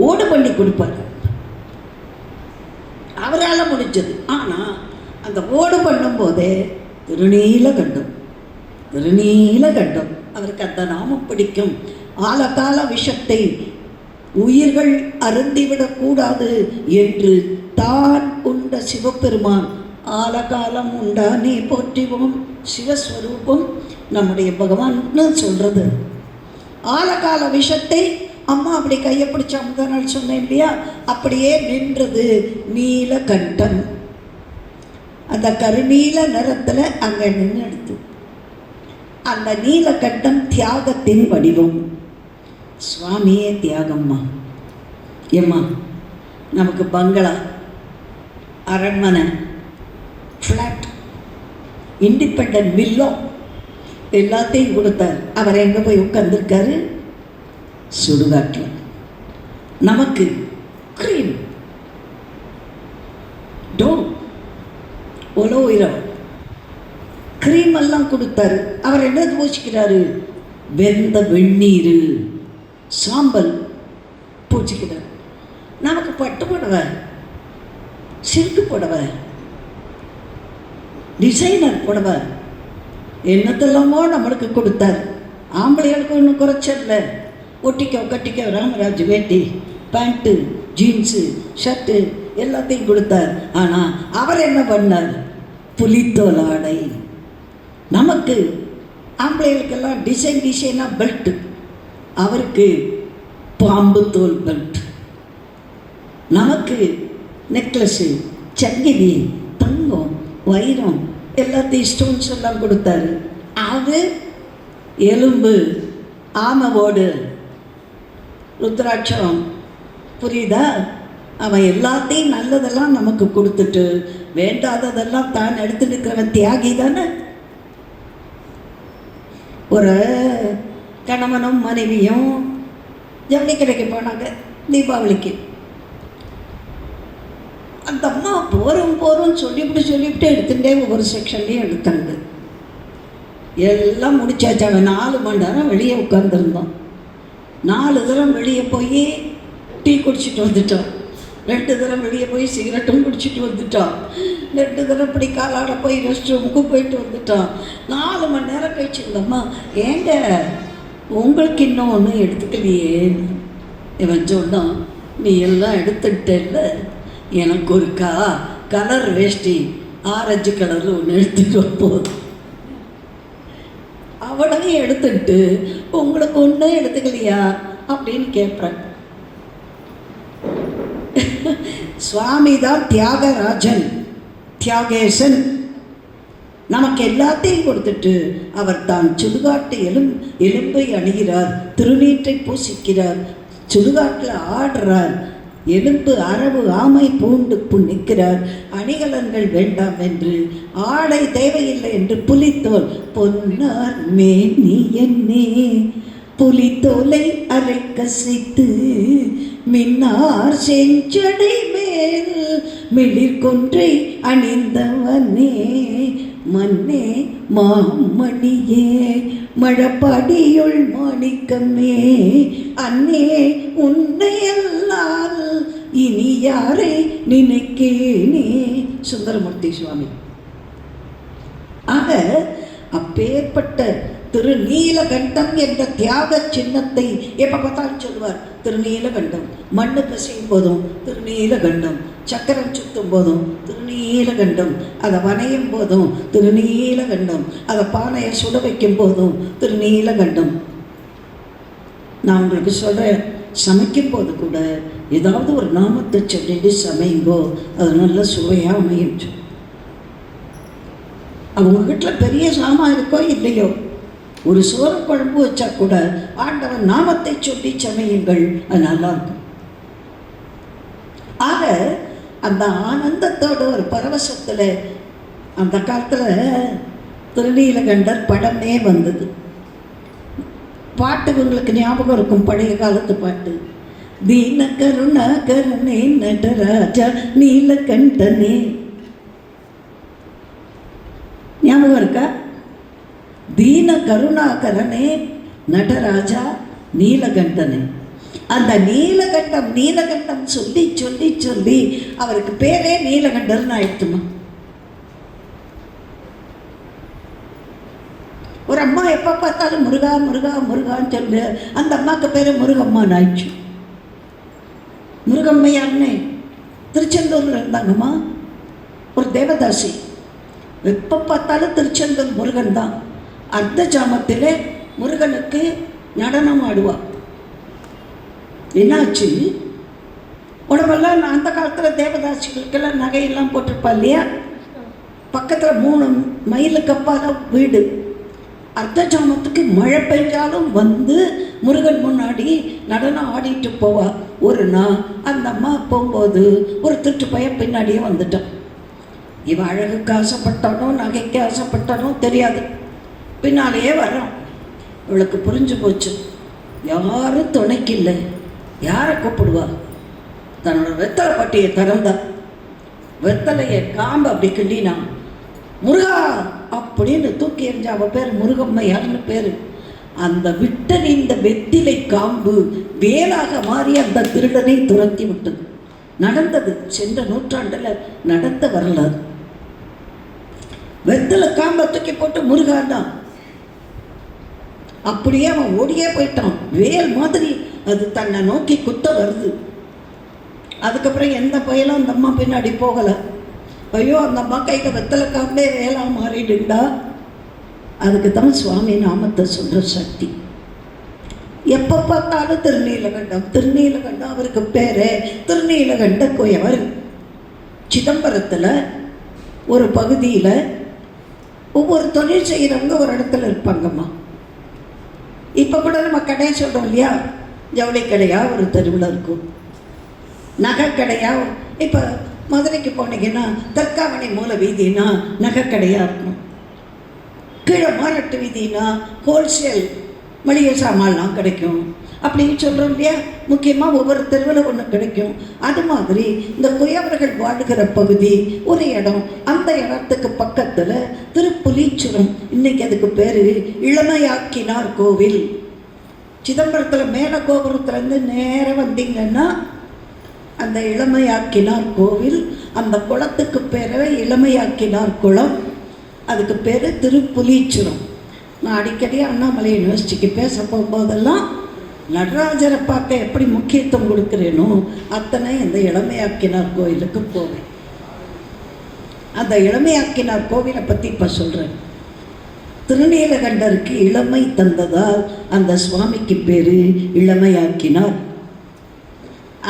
ஓடு பண்ணி கொடுப்பார், அவரால் முடிஞ்சது. ஆனால் அந்த ஓடு பண்ணும்போதே திருநீலகண்டம், திருநீலகண்டம் அவருக்கு அந்த நாமம் பிடிக்கும். ஆலகால விஷத்தை உயிர்கள் அருந்திவிடக்கூடாது என்று தான் உண்ட சிவபெருமான் ஆலகாலம் உண்டானே போற்றிவோம். சிவஸ்வரூபம் நம்முடைய பகவான்னு சொல்கிறது. ஆலகால விஷத்தை அம்மா அப்படி கையை பிடிச்ச முதல் நாள் சொன்னேன் இல்லையா, அப்படியே நின்றது நீலகண்டம். அந்த கருநீல நிறத்தில் அங்கே நின்று எடுத்து அந்த நீலகண்டம் தியாகத்தின் வடிவம். சுவாமியே தியாகம்மா. ஏம்மா நமக்கு பங்களா, அரண்மனை, ஃப்ளாட், இண்டிபெண்ட் வில்லோ எல்லாத்தையும் கொடுத்தார். அவர் எங்கே போய் உட்கார்ந்துருக்காரு? சுடுகாட்டில். நமக்கு க்ரீம் டோ ஒலோ உயிரம் க்ரீம் எல்லாம் கொடுத்தாரு. அவர் என்ன பூசிக்கிறாரு? வெந்த வெந்நீர், சாம்பல் பூச்சிக்கிறார். நமக்கு பட்டு புடவை, சில்கு புடவை, டிசைனர் புடவை, என்னத்தெல்லாமோ நம்மளுக்கு கொடுத்தார். ஆம்பளைகளுக்கு ஒன்றும் குறைச்சல. ஒட்டிக்கோ கட்டிக்கோ ராமராஜ் வேட்டி, பேண்ட்டு, ஜீன்ஸு, ஷர்ட்டு எல்லாத்தையும் கொடுத்தார். ஆனால் அவர் என்ன பண்ணார்? புலித்தோல் ஆடை. நமக்கு ஆம்பளைகளுக்கெல்லாம் டிசைனாக பெல்ட்டு, அவருக்கு பாம்பு தோல் பெல்ட். நமக்கு நெக்லஸ்ஸு, சங்கிலி, தங்கம், வைரம் எல்லாத்தையும் ஸ்டோன்ஸ் எல்லாம் கொடுத்தாரு. அது எலும்பு, ஆமவோடு, ருத்ராட்சம். புரியுதா? அவன் எல்லாத்தையும் நல்லதெல்லாம் நமக்கு கொடுத்துட்டு வேண்டாததெல்லாம் தான் எடுத்துட்டு இருக்கிறவன் தியாகி தானே. ஒரு கணவனும் மனைவியும் ஜவுளி கடைக்கு போனாங்க தீபாவளிக்கு. அந்த அம்மா போகிறோம்னு சொல்லிவிட்டு எடுத்துகிட்டே ஒவ்வொரு செக்ஷன்லேயும் எடுத்தாங்க. எல்லாம் முடிச்சாச்சு. அவன் 4 மணி நேரம் வெளியே உட்காந்துருந்தோம். 4 தரம் வெளியே போய் டீ குடிச்சிட்டு வந்துட்டோம். 2 தரம் வெளியே போய் சிகரெட்டும் குடிச்சிட்டு வந்துட்டோம். 2 தரம் இப்படி காலாட போய் ரெஸ்ட் ரூமுக்கு போயிட்டு வந்துட்டோம். 4 மணி நேரம் கழிச்சிருந்தோம்மா. ஏங்க உங்களுக்கு இன்னும் ஒன்றும் எடுத்துக்கலையே? இவன் சொன்னான், நீ எல்லாம் எடுத்துக்கிட்டேல்ல, எனக்கு ஒரு கலர் வேஷ்டி ஆரஞ்சு கலர் ஒன்று எடுத்துகிட்டு போதும். அவனையும் எடுத்துக்கிட்டு உங்களுக்கு ஒன்றும் எடுத்துக்கலையா அப்படின்னு கேட்பேன். சுவாமி தான் தியாகராஜன், தியாகேசன். நமக்கு எல்லாத்தையும் கொடுத்துட்டு அவர் தான் சுடுகாட்டு எலும்பை அணிகிறார், திருநீற்றை பூசிக்கிறார், சுடுகாட்டில் ஆடுறார், எலும்பு அரவு ஆமை பூண்டு நிற்கிறார். அணிகலன்கள் வேண்டாம் என்று, ஆடை தேவையில்லை என்று, புலித்தோல் பொன்னார் மேனி என்னே புலித்தோலை அரை கசைத்து மின்னார் செஞ்சடை மேல் மிளிர்கொன்றை அணிந்தவனே மன்னே மாமணியே மழப்பாடியுள் மாணிக்கமே அன்னே உன்னையல்லால் இனி யாரை நினைக்கேனே. சுந்தரமூர்த்தி சுவாமி. ஆக அப்பேற்பட்ட திருநீலகண்டம் என்ற தியாக சின்னத்தை எப்போ பார்த்தாலும் சொல்லுவார். திருநீலகண்டம், மண்ணு பிசையும் போதும் திருநீலகண்டம், சக்கரம் சுற்றும் போதும் திருநீலகண்டம், அதை வனையும் போதும் திருநீலகண்டம், அதை பானையை சுட வைக்கும் போதும் திருநீலகண்டம். நான் உங்களுக்கு சொல்கிறேன், சமைக்கும் போது கூட ஏதாவது ஒரு நாமத்தை சொல்லிட்டு சமையுங்கோ, அது நல்ல சுவையாக அமையும். அவங்க வீட்டில் பெரிய சாமான் இருக்கோ இல்லையோ, ஒரு சோறு குழம்பு வச்சா கூட ஆண்டவன் நாமத்தை சொல்லி சமையுங்கள், அது நல்லாயிருக்கும். ஆக அந்த ஆனந்தத்தோட ஒரு பரவசத்தில் அந்த காலத்தில் திருநீலகண்டர் படமே வந்தது. பாட்டு உங்களுக்கு ஞாபகம் இருக்கும், பழைய காலத்து பாட்டு. தீன கருணாகரனே நடராஜா நீலகண்டனே, ஞாபகம் இருக்கா? தீன கருணாகரனே நடராஜா நீலகண்டனே. அந்த நீலகண்டம் நீலகண்டம் சொல்லி சொல்லி சொல்லி அவருக்கு பேரே நீலகண்டர்னு ஆயிடுத்துமா. ஒரு அம்மா எப்போ பார்த்தாலும் முருகா முருகா முருகான்னு சொல்லு, அந்த அம்மாவுக்கு பேர் முருகம்மான்னு ஆயிடுச்சு. முருகம்மையார்னு திருச்செந்தூரில் இருந்தாங்கம்மா, ஒரு தேவதாசி. எப்போ பார்த்தாலும் திருச்செந்தூர் முருகன் தான். அர்த்த ஜாமத்தில் முருகனுக்கு நடனம் ஆடுவா. என்னாச்சு, உடம்பெல்லாம் அந்த காலத்தில் தேவதாசிகளுக்கெல்லாம் நகையெல்லாம் போட்டிருப்பா இல்லையா. பக்கத்தில் 3 மைலுக்கு அப்பால் வீடு. அர்த்த ஜாமத்துக்கு மழை பெஞ்சாலும் வந்து முருகன் முன்னாடி நடனம் ஆடிட்டு போவா. ஒரு நாள் அந்த அம்மா போகும்போது ஒரு திருட்டு பையன் பின்னாடியே வந்துட்டான். இவன் அழகுக்கு ஆசைப்பட்டானோ நகைக்கு ஆசைப்பட்டானோ தெரியாது, பின்னாலேயே வரான். இவளுக்கு புரிஞ்சு போச்சு, யாரும் துணைக்கு இல்லை, யாரை கூப்பிடுவா. தன்னோட வெத்தலை பட்டியை திறந்தா, வெத்தலையை காம்பு அப்படி கிண்டினான். முருகா அப்படின்னு தூக்கி எறிஞ்ச. அவ பேர் முருகம்மையார்னு பேர். அந்த விட்டனை இந்த வெத்திலை காம்பு வேலாக மாறி அந்த திருடனை துரத்தி விட்டது. நடந்தது சென்ற நூற்றாண்டில் நடந்த வரலாறு. வெத்தலை காம்பை தூக்கி போட்டு முருகாதான். அப்படியே அவன் ஓடியே போயிட்டான். வேல் மாதிரி அது தன்னை நோக்கி குத்த வருது. அதுக்கப்புறம் எந்த பயலும் அந்த அம்மா பின்னாடி போகலை. ஐயோ, அந்த அம்மா கைக்கு வெத்தலை காம்பே வேலா மாறிடுண்டா. அதுக்கு தான் சுவாமி நாமத்தை சொல்கிற சக்தி. எப்போ பார்த்தாலும் திருநீலகண்டம் திருநீலகண்டம். அவருக்கு பேர் திருநீலகண்ட குயவர். சிதம்பரத்தில் ஒரு பகுதியில் ஒவ்வொரு தொழில் செய்கிறவங்க ஒரு இடத்துல இருப்பாங்கம்மா. இப்போ கூட நம்ம கடையை சொல்கிறோம் இல்லையா, ஜவுளி கடையாக ஒரு தெருவில் இருக்கும், நகை கடையாக. இப்போ மதுரைக்கு போனீங்கன்னா தற்காவணி மூல வீதினா நகை கடையாக இருக்கும். கீழே மாரட்டு வீதினா ஹோல்சேல் மளிகை சாமான்லாம் கிடைக்கும் அப்படின்னு சொல்கிறோம் இல்லையா. முக்கியமாக ஒவ்வொரு தெருவில் ஒன்று கிடைக்கும். அது மாதிரி இந்த குயவர்கள் வாழ்கிற பகுதி ஒரு இடம். அந்த இடத்துக்கு பக்கத்தில் திருப்புலீச்சுரம், இன்னைக்கு அதுக்கு பேர் இளமையாக்கினார் கோவில். சிதம்பரத்தில் மேல கோபுரத்துலேருந்து நேராக வந்தீங்கன்னா அந்த இளமையாக்கினார் கோவில். அந்த குளத்துக்கு பேர் இளமையாக்கினார் குளம். அதுக்கு பேர் திருப்புலீச்சுரம். நான் அடிக்கடி அண்ணாமலை யூனிவர்சிட்டிக்கு பேச போகும்போதெல்லாம் நடராஜரை பார்க்க எப்படி முக்கியத்துவம் கொடுக்குறேனோ அத்தனை இந்த இளமையாக்கினார் கோவிலுக்கு போவேன். அந்த இளமையாக்கினார் கோவிலை பற்றி இப்போ சொல்கிறேன். திருநீலகண்டருக்கு இளமை தந்ததால் அந்த சுவாமிக்கு பேர் இளமையாக்கினார்.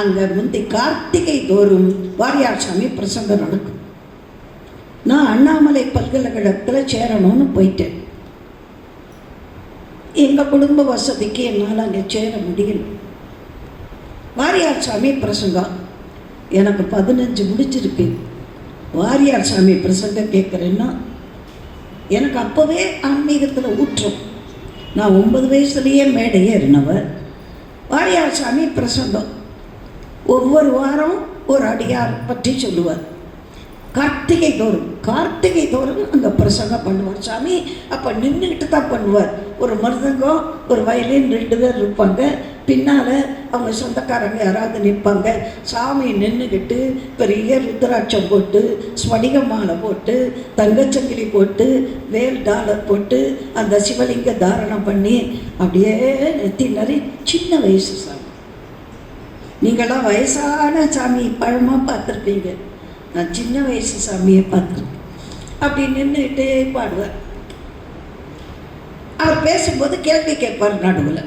அங்கே முந்தி கார்த்திகை தோறும் வாரியார் சாமி பிரசங்கம் நடக்கும். நான் அண்ணாமலை பல்கலைக்கழகத்தில் சேரணும்னு போயிட்டேன். எங்கள் குடும்ப வசதிக்கு என்னால் அங்கே சேர முடியல. வாரியார் சாமி பிரசங்கம் எனக்கு 15 முடிச்சிருக்கு. வாரியார் சாமி பிரசங்கம் கேட்குறேன்னா எனக்கு அப்போவே ஆன்மீகத்தில் ஊற்றம். நான் 9 வயசுலேயே மேடையே இருந்தவர். வாரியார் சாமி பிரசங்கம் ஒவ்வொரு வாரம் ஒரு அடியார் பற்றி சொல்லுவார். கார்த்திகை தோறும் அங்கே பிரசங்கம் பண்ணுவார் சாமி. அப்போ நின்றுக்கிட்டு தான் பண்ணுவார். ஒரு மருதங்கம் ஒரு வயலின் 2 பேர் இருப்பாங்க. பின்னால் அவங்க சொந்தக்காரங்க யாராவது நிற்பாங்க. சாமி நின்றுக்கிட்டு பெரிய ருத்ராட்சம் போட்டு ஸ்வடிக மாலை போட்டு தங்கச்சங்கிலி போட்டு வேல் டாலர் போட்டு அந்த சிவலிங்க தாரணம் பண்ணி அப்படியே நெத்தி நிறைய. சின்ன வயசு சாமி. நீங்களாம் வயசான சாமி பழமாக பார்த்துருப்பீங்க. நான் சின்ன வயசு சாமியை பார்த்துருக்கேன். அப்படி நின்றுக்கிட்டே பாடுவார். அவர் பேசும்போது கேள்வி கேட்பார் நடுவில்.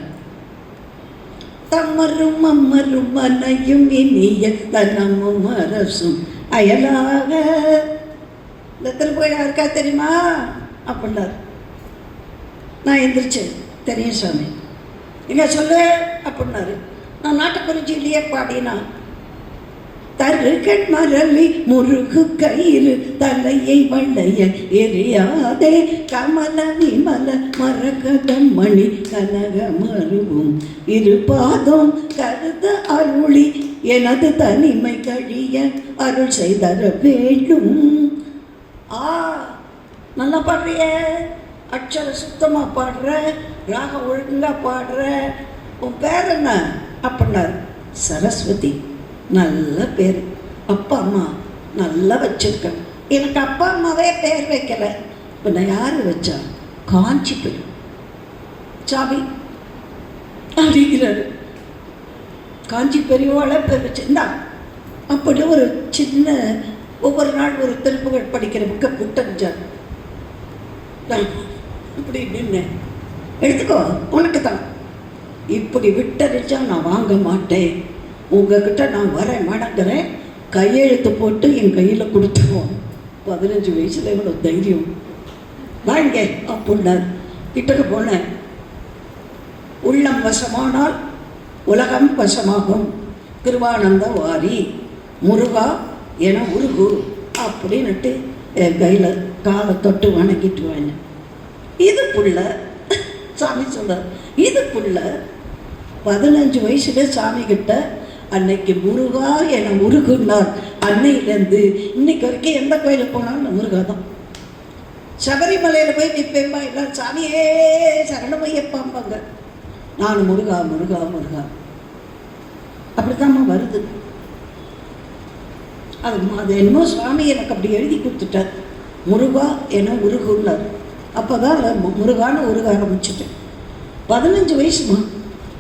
தம்மரும் அம்மரும் மனையும் இனிய தனமும் அரசும் அயலாக. இந்த திருப்பூர் இருக்கா தெரியுமா அப்படின்னார். நான் எந்திரிச்சேன். தெரியும் சாமி, எங்க சொல்லு அப்படின்னாரு. நான் நாட்டுக்குறிச்சியிலேயே பாடினா தருகன் மரளி முருகு கயிறு தலையை வளைய எரியாதே கமல விமல மரகதம் மணி கனக மருவும் இருபாதம் கருத அருளி எனது தனிமை கழிய அருள் செய்தர வேண்டும். நல்லா பாடுறிய, அக்ஷர சுத்தமாக பாடுற, ராக ஒழுங்காக பாடுற. உன் பேர் என்ன அப்படின்னார். சரஸ்வதி நல்ல பேர், அப்பா அம்மா நல்லா வச்சிருக்கேன். எனக்கு அப்பா அம்மாவே பேர் வைக்கலை, இப்போ நான் யார் வச்சா? காஞ்சி பேர் சாமி அப்படிங்கிறாரு. காஞ்சி பெரியவாளை பேர் வச்சுருந்தா. அப்படி ஒரு சின்ன ஒவ்வொரு நாள் ஒரு திருப்புகள் படிக்கிற புக்கை விட்டஞ்சார். இப்படி நின்னேன், எடுத்துக்கோ உனக்கு தான். இப்படி விட்டறிச்சா நான் வாங்க மாட்டேன், உங்ககிட்ட நான் வரேன் மாட்டேங்கிறேன், கையெழுத்து போட்டு என் கையில் கொடுத்துருவோம். 15 வயசில் இவ்வளோ தைரியம் வாங்க அப்படின்னார். கிட்டக்க போனேன். உள்ளம் வசமானால் உலகம் வசமாகும், கிருபானந்த வாரி முருகா என உருகு அப்படின்னுட்டு என் கையில் காலை தொட்டு வணங்கிட்டு வாங்க. இது புள்ள சாமி சொல்ற, இது புள்ள 15 வயசுல சாமி கிட்ட அன்னைக்கு முருகா என உருகுனார். அன்னையிலேருந்து இன்னைக்கு வரைக்கும் எந்த கோயிலுக்கு போனாலும் முருகா தான். சபரிமலையில் போய் நிற்பேன்பா, எல்லாம் சாமியே சரணமையப்பாம்பாங்க. நான் முருகா முருகா முருகா அப்படித்தாம்மா வருது. அது என்னமோ சுவாமி எனக்கு அப்படி எழுதி கொடுத்துட்டார், முருகா என உருகுன்னார். அப்போ தான் முருகான்னு உருக ஆரம்பிச்சுட்டேன். 15 வயசுமா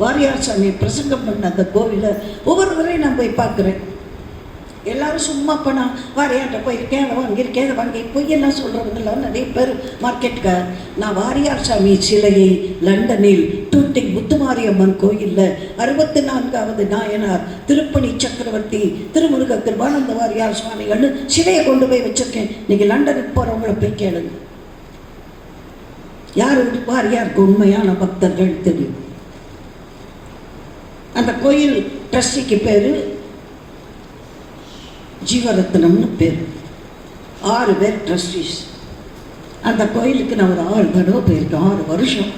வாரியார் சாமி பிரசங்கம் பண்ண அந்த கோவிலை ஒவ்வொரு தடவையும் நான் போய் பார்க்குறேன். எல்லோரும் சும்மா போனால் வாரியார்கிட்ட போயிருக்கேன், அதை வாங்கியிருக்கேன், அதை வாங்கி பொய்யெல்லாம் சொல்கிறவங்களாம் நிறைய பேர் மார்க்கெட்டுக்கு. நான் வாரியார் சாமி சிலையை லண்டனில் டூட்டிங் முத்துமாரியம்மன் கோயிலில் 64வது நாயனார் திருப்பணி சக்கரவர்த்தி திருமுருக கிருபானந்த வாரியார் சுவாமிகள்னு சிலையை கொண்டு போய் வச்சுருக்கேன். இன்றைக்கி லண்டனுக்கு போகிறவங்கள போய் கேளுங்க, யார் வாரியாருக்கு உண்மையான பக்தர்கள் தெரியும். அந்த கோயில் ட்ரஸ்டிக்கு பேர் ஜீவரத்னம்னு பேர். 6 பேர் ட்ரஸ்டீஸ். அந்த கோயிலுக்கு நான் ஒரு 6 தடவை போயிருக்கேன், 6 வருஷம்.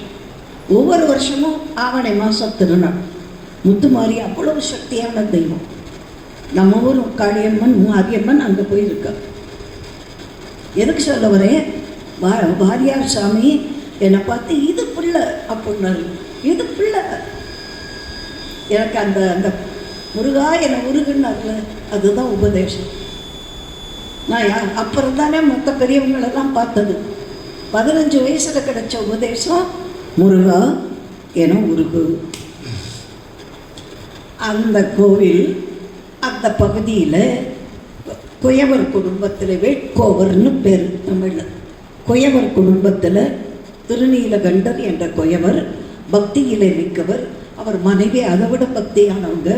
ஒவ்வொரு வருஷமும் ஆவணி மாதம் திருநாள். முத்துமாரி அவ்வளவு சக்தியான தெய்வம். நம்ம ஊர் காளியம்மன் மாரியம்மன் அங்கே போயிருக்கா. எதுக்கு சொல்ல வரேன், வாரியார் சாமி என்னை பார்த்து இது பிள்ளை அப்படின்னாரு. இது பிள்ளை எனக்கு அந்த அந்த முருகா என்னை உருகுன்னார்ல, அதுதான் உபதேசம். நான் அப்புறம் தானே மற்ற பெரியவங்களெல்லாம் பார்த்தது. 15 வயசில் கிடைச்ச உபதேசம் முருகா என உருகு. அந்த கோவில் அந்த பகுதியில் குயவர் குடும்பத்தில் வேட்கோவர்னு பேர் தமிழில். குயவர் குடும்பத்தில் திருநீலகண்டர் என்ற குயவர் பக்தியிலே மிக்கவர். அவர் மனைவி அதை விட பக்தியானவங்க.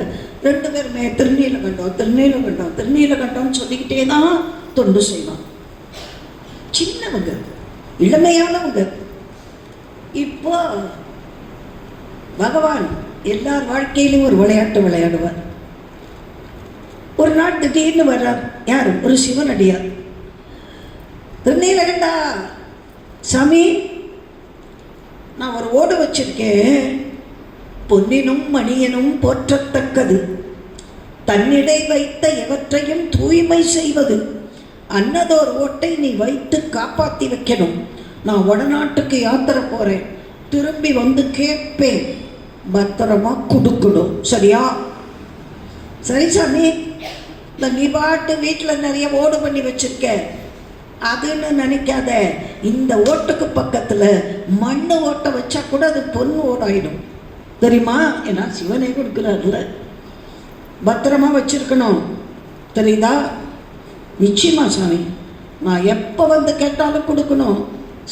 2 பேருமே திருநீலகண்டம் திருநீலகண்டம் திருநீலகண்டம்னு சொல்லிக்கிட்டே தான் தொண்டு செய்வாங்க. சின்னவங்க, இளமையானவங்க. இப்போ பகவான் எல்லார் வாழ்க்கையிலும் ஒரு விளையாட்டு விளையாடுவார். ஒரு நாள் திடீர்னு வர்றார். யார்? ஒரு சிவனடியார். திருநீலகண்டா சாமி, நான் ஒரு ஓடு வச்சிருக்கேன், பொன்னினும் மணியனும் போற்றத்தக்கது, தன்னிடை வைத்த எவற்றையும் தூய்மை செய்வது, அன்னதோர் ஓட்டை நீ வைத்து காப்பாற்றி வைக்கணும். நான் வடநாட்டுக்கு யாத்திரை போகிறேன், திரும்பி வந்து கேட்பேன், பத்திரமா கொடுக்கணும், சரியா? சரி சாமி. இந்த நீ பாட்டு வீட்டில் நிறைய ஓடு பண்ணி வச்சிருக்க அதுன்னு நினைக்காத. இந்த ஓட்டுக்கு பக்கத்தில் மண் ஓட்டை வச்சா கூட அது பொண்ணு ஓடாயிடும், தெரியுமா? ஏன்னா சிவனே கொடுக்குறாருல, பத்திரமா வச்சிருக்கணும், தெரியுதா? நிச்சயமா சாமி, நான் எப்போ வந்து கேட்டாலும் கொடுக்கணும்.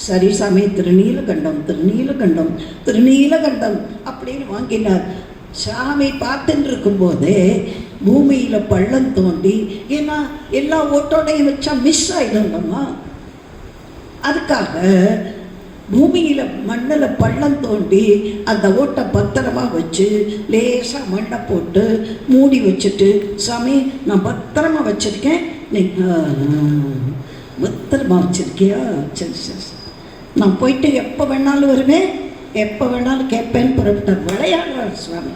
சரி சாமி, திருநீலகண்டம் திருநீலகண்டம் திருநீலகண்டம் அப்படின்னு வாங்கினார். சாமி பார்த்துட்டு இருக்கும்போதே பூமியில் பள்ளம் தோண்டி, ஏன்னா எல்லா ஓட்டோடையும் வச்சா மிஸ் ஆகிடும்மா, அதுக்காக பூமியில் மண்ணில் பள்ளம் தோண்டி அந்த ஓட்டை பத்திரமா வச்சு லேசாக மண்ணை போட்டு மூடி வச்சுட்டு, சாமி நான் பத்திரமா வச்சுருக்கேன், நீங்கள் பத்திரமா வச்சுருக்கியா? சரி சரி, நான் போயிட்டு எப்போ வேணாலும் வருவேன், எப்போ வேணாலும் கேட்பேன்னு புறப்பட்டார். விளையாடுறார் சுவாமி.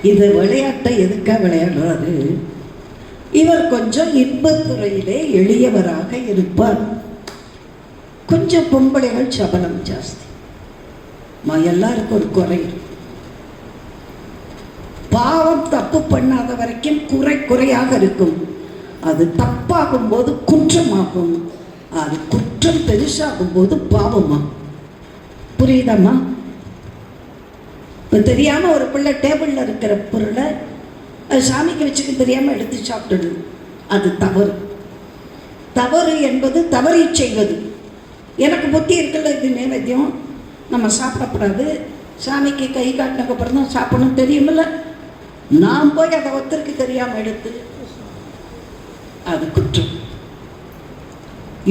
இது விளையாட்டை எதுக்காக விளையாடுறாரு? இவர் கொஞ்சம் இன்பத்துறையிலே எளியவராக இருப்பார். கொஞ்சம் பொம்பளைகள் சபலம் ஜாஸ்தி. எல்லாருக்கும் ஒரு குறை. பாவம் தப்பு பண்ணாத வரைக்கும் குறையாக இருக்கும். அது தப்பாகும் போது குற்றமாகும். அது குற்றம் பெருசாகும் போது பாவமா. புரியுதாம்மா? இப்போ தெரியாமல் ஒரு பிள்ளை டேபிளில் இருக்கிற பொருளை அது சாமிக்கு வச்சுக்க தெரியாமல் எடுத்து சாப்பிட்டுடுது. அது தவறு. தவறு என்பது தவறி செய்வது. எனக்கு புத்தி இருக்குல்ல, இது நைவேத்தியம், நம்ம சாப்பிடக்கூடாது, சாமிக்கு கை காட்டினக்கு அப்புறம் தான் சாப்பிடணும் தெரியுமில்ல, நான் போய் அதை ஒருத்தருக்கு தெரியாமல் எடுத்து, அது குற்றம்.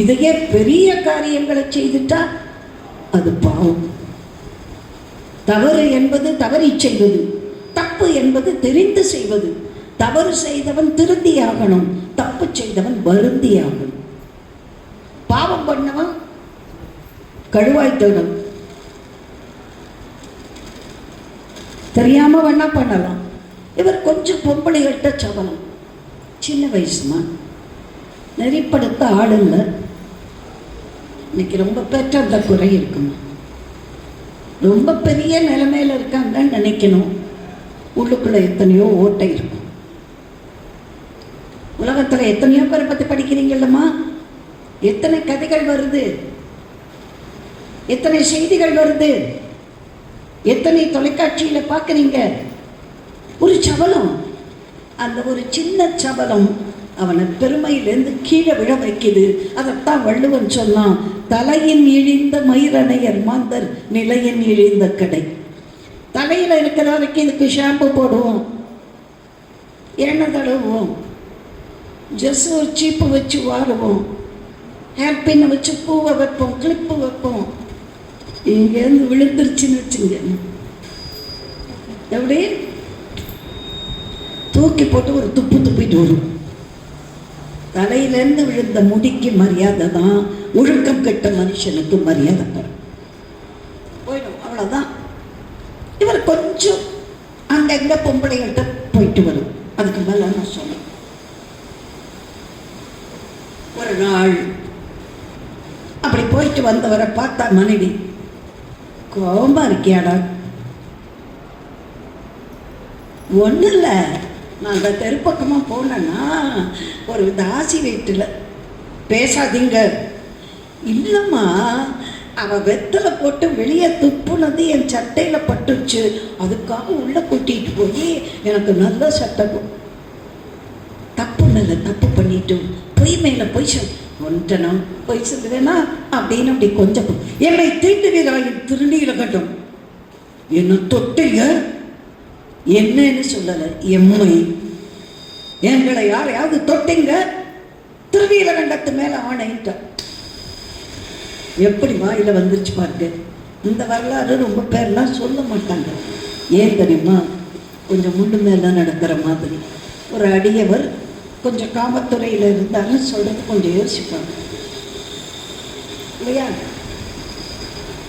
இதையே பெரிய காரியங்களை செய்துட்டா அது பாவம். தவறு என்பது தவறி செய்வது, தப்பு என்பது தெரிந்து செய்வது. தவறு செய்தவன் திருந்தியாகணும், தப்பு செய்தவன் வருந்தியாகணும். பாவம் பண்ணவன் கழுவாய் தேடும். தெரியாம வேணா பண்ணலாம். இவர் கொஞ்சம் பொம்பளைகள்கிட்ட சபலம், சின்ன வயசுமா, நெறிப்படுத்த ஆள் இல்லை. இன்னைக்கு ரொம்ப பேற்ற அந்த குறை இருக்குமா. ரொம்ப பெரிய நிலைமையில் இருக்காங்கன்னு நினைக்கணும். உள்ளுக்குள்ள எத்தனையோ ஓட்டை இருக்கும். உலகத்தில் எத்தனையோ பேரை பற்றி படிக்கிறீங்கல்லம்மா, எத்தனை கதைகள் வருது, எத்தனை செய்திகள் வருது, எத்தனை தொலைக்காட்சியில் பார்க்குறீங்க. ஒரு சபலம், அந்த ஒரு சின்ன சபலம் அவனை பெருமையிலேருந்து கீழே விழ வைக்குது. அதைத்தான் வள்ளுவன் சொன்னான், தலையின் இழிந்த மயிரணையர் மாந்தர் நிலையின் இழிந்த கடை. தலையில் இருக்கிற வரைக்கும் இதுக்கு ஷாம்பு போடுவோம், எண்ணெய் தடவுவோம், ஜஸ் ஒரு சீப்பு வச்சு வாருவோம், ஹேர்பின்னை வச்சு பூவை வைப்போம், கிளிப்பு வைப்போம். இங்கேருந்து விழுந்துருச்சுன்னு வச்சுங்க, எப்படி தூக்கி போட்டு ஒரு துப்பு துப்பிட்டு வரும். தலையிலேருந்து விழுந்த முடிக்கு மரியாதை தான் ஒழுக்கம் கெட்ட மனுஷனுக்கு மரியாதை போயிடும், அவ்வளோதான். இவர் கொஞ்சம் அங்கங்க பொம்பளைகள்கிட்ட போயிட்டு வரும். அதுக்கு மேலே நான் சொன்னேன். ஒரு நாள் அப்படி போயிட்டு வந்தவரை பார்த்தா மனைவி, கோபமா இருக்கியாடா? ஒன்றும் இல்லை, நான் அந்த தெருப்பக்கமாக போனேன்னா ஒரு தாசி வீட்டில், பேசாதீங்க. இல்லைம்மா, அவள் வெத்தலை போட்டு வெளியே துப்புனது என் சட்டையில் பட்டுச்சு, அதுக்காக உள்ளே கூட்டிகிட்டு போய் எனக்கு நல்ல சட்டை. தப்பு மேலே தப்பு பண்ணிட்டு பொய் மேலே பொய் சொல் ஒன்றனும் பொய் சொல்லுவேனா அப்படின்னு அப்படி கொஞ்சம் என்னை தீண்டு வீராயின் திருநீல கட்டும் என்ன தொட்டிங்க என்னன்னு சொல்லலை. எம்மை எங்களை யாரையாவது தொட்டிங்க திருநீலகண்டத்து மேலே ஆணையிட்ட எப்படி வாயில வந்துருச்சு பாருங்க. இந்த வரலாறு ரொம்ப பேர்லாம் சொல்ல மாட்டாங்க. ஏன் தெரியுமா? கொஞ்சம் முண்டு மேலே நடக்கிற மாதிரி. ஒரு அடியவர் கொஞ்சம் காமத்துறையில் இருந்தாலும் சொல்றது கொஞ்சம் யோசிப்பாங்க இல்லையா?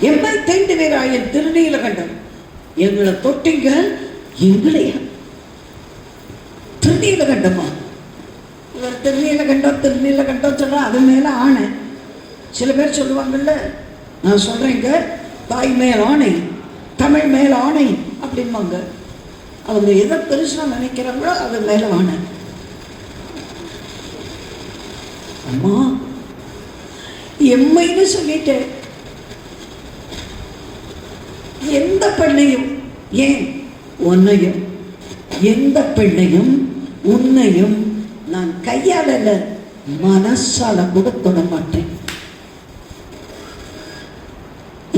எம்மை தீண்டு வீராயின் திருநீலகண்டம் எங்களை தொட்டிங்க, எங்களையா திருநீலகண்டமா? இவர் திருநீலகண்டம் சொல்ற, அது மேல ஆணை. சில பேர் சொல்லுவாங்கல்ல, நான் சொல்றேங்க தாய் மேல் ஆணை, தமிழ் மேல் ஆணை அப்படின்பாங்க. அவங்க எதை பெருசா நினைக்கிறாங்களோ அது மேல ஆணை. அம்மா எம்மைன்னு சொல்லிட்டேன். எந்த பெண்ணையும், ஏன் உன்னையும், எந்த பெண்ணையும் உன்னையும் நான் கையால மனசால கூட தொட மாட்டேன்.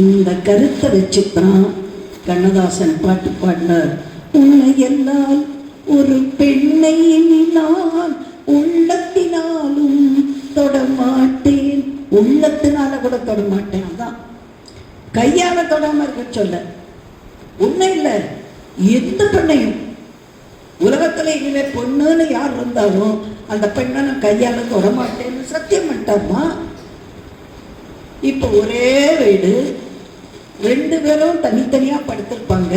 இந்த கருத்தை வச்சுதான் கண்ணதாசன் பாட்டு பாடினார். உன்னை எல்லாம் ஒரு பெண்ணை நான் உள்ளத்தினாலும் தொடமாட்டேன், உள்ளத்தினால கூட தொடமாட்டேன். அதான் கையால தொடாம இருக்க சொல்ல. உன்னை இல்லை, எந்த பெண்ணையும் உலகத்துல இனிமே பொண்ணுன்னு யார் இருந்தாலும் அந்த பெண்ணை நான் கையால தொடமாட்டேன்னு சத்தியம் பண்ணிட்டாமா. இப்போ ஒரே வீடு, ரெண்டு பேரும் தனித்தனியா படுத்திருப்பாங்க.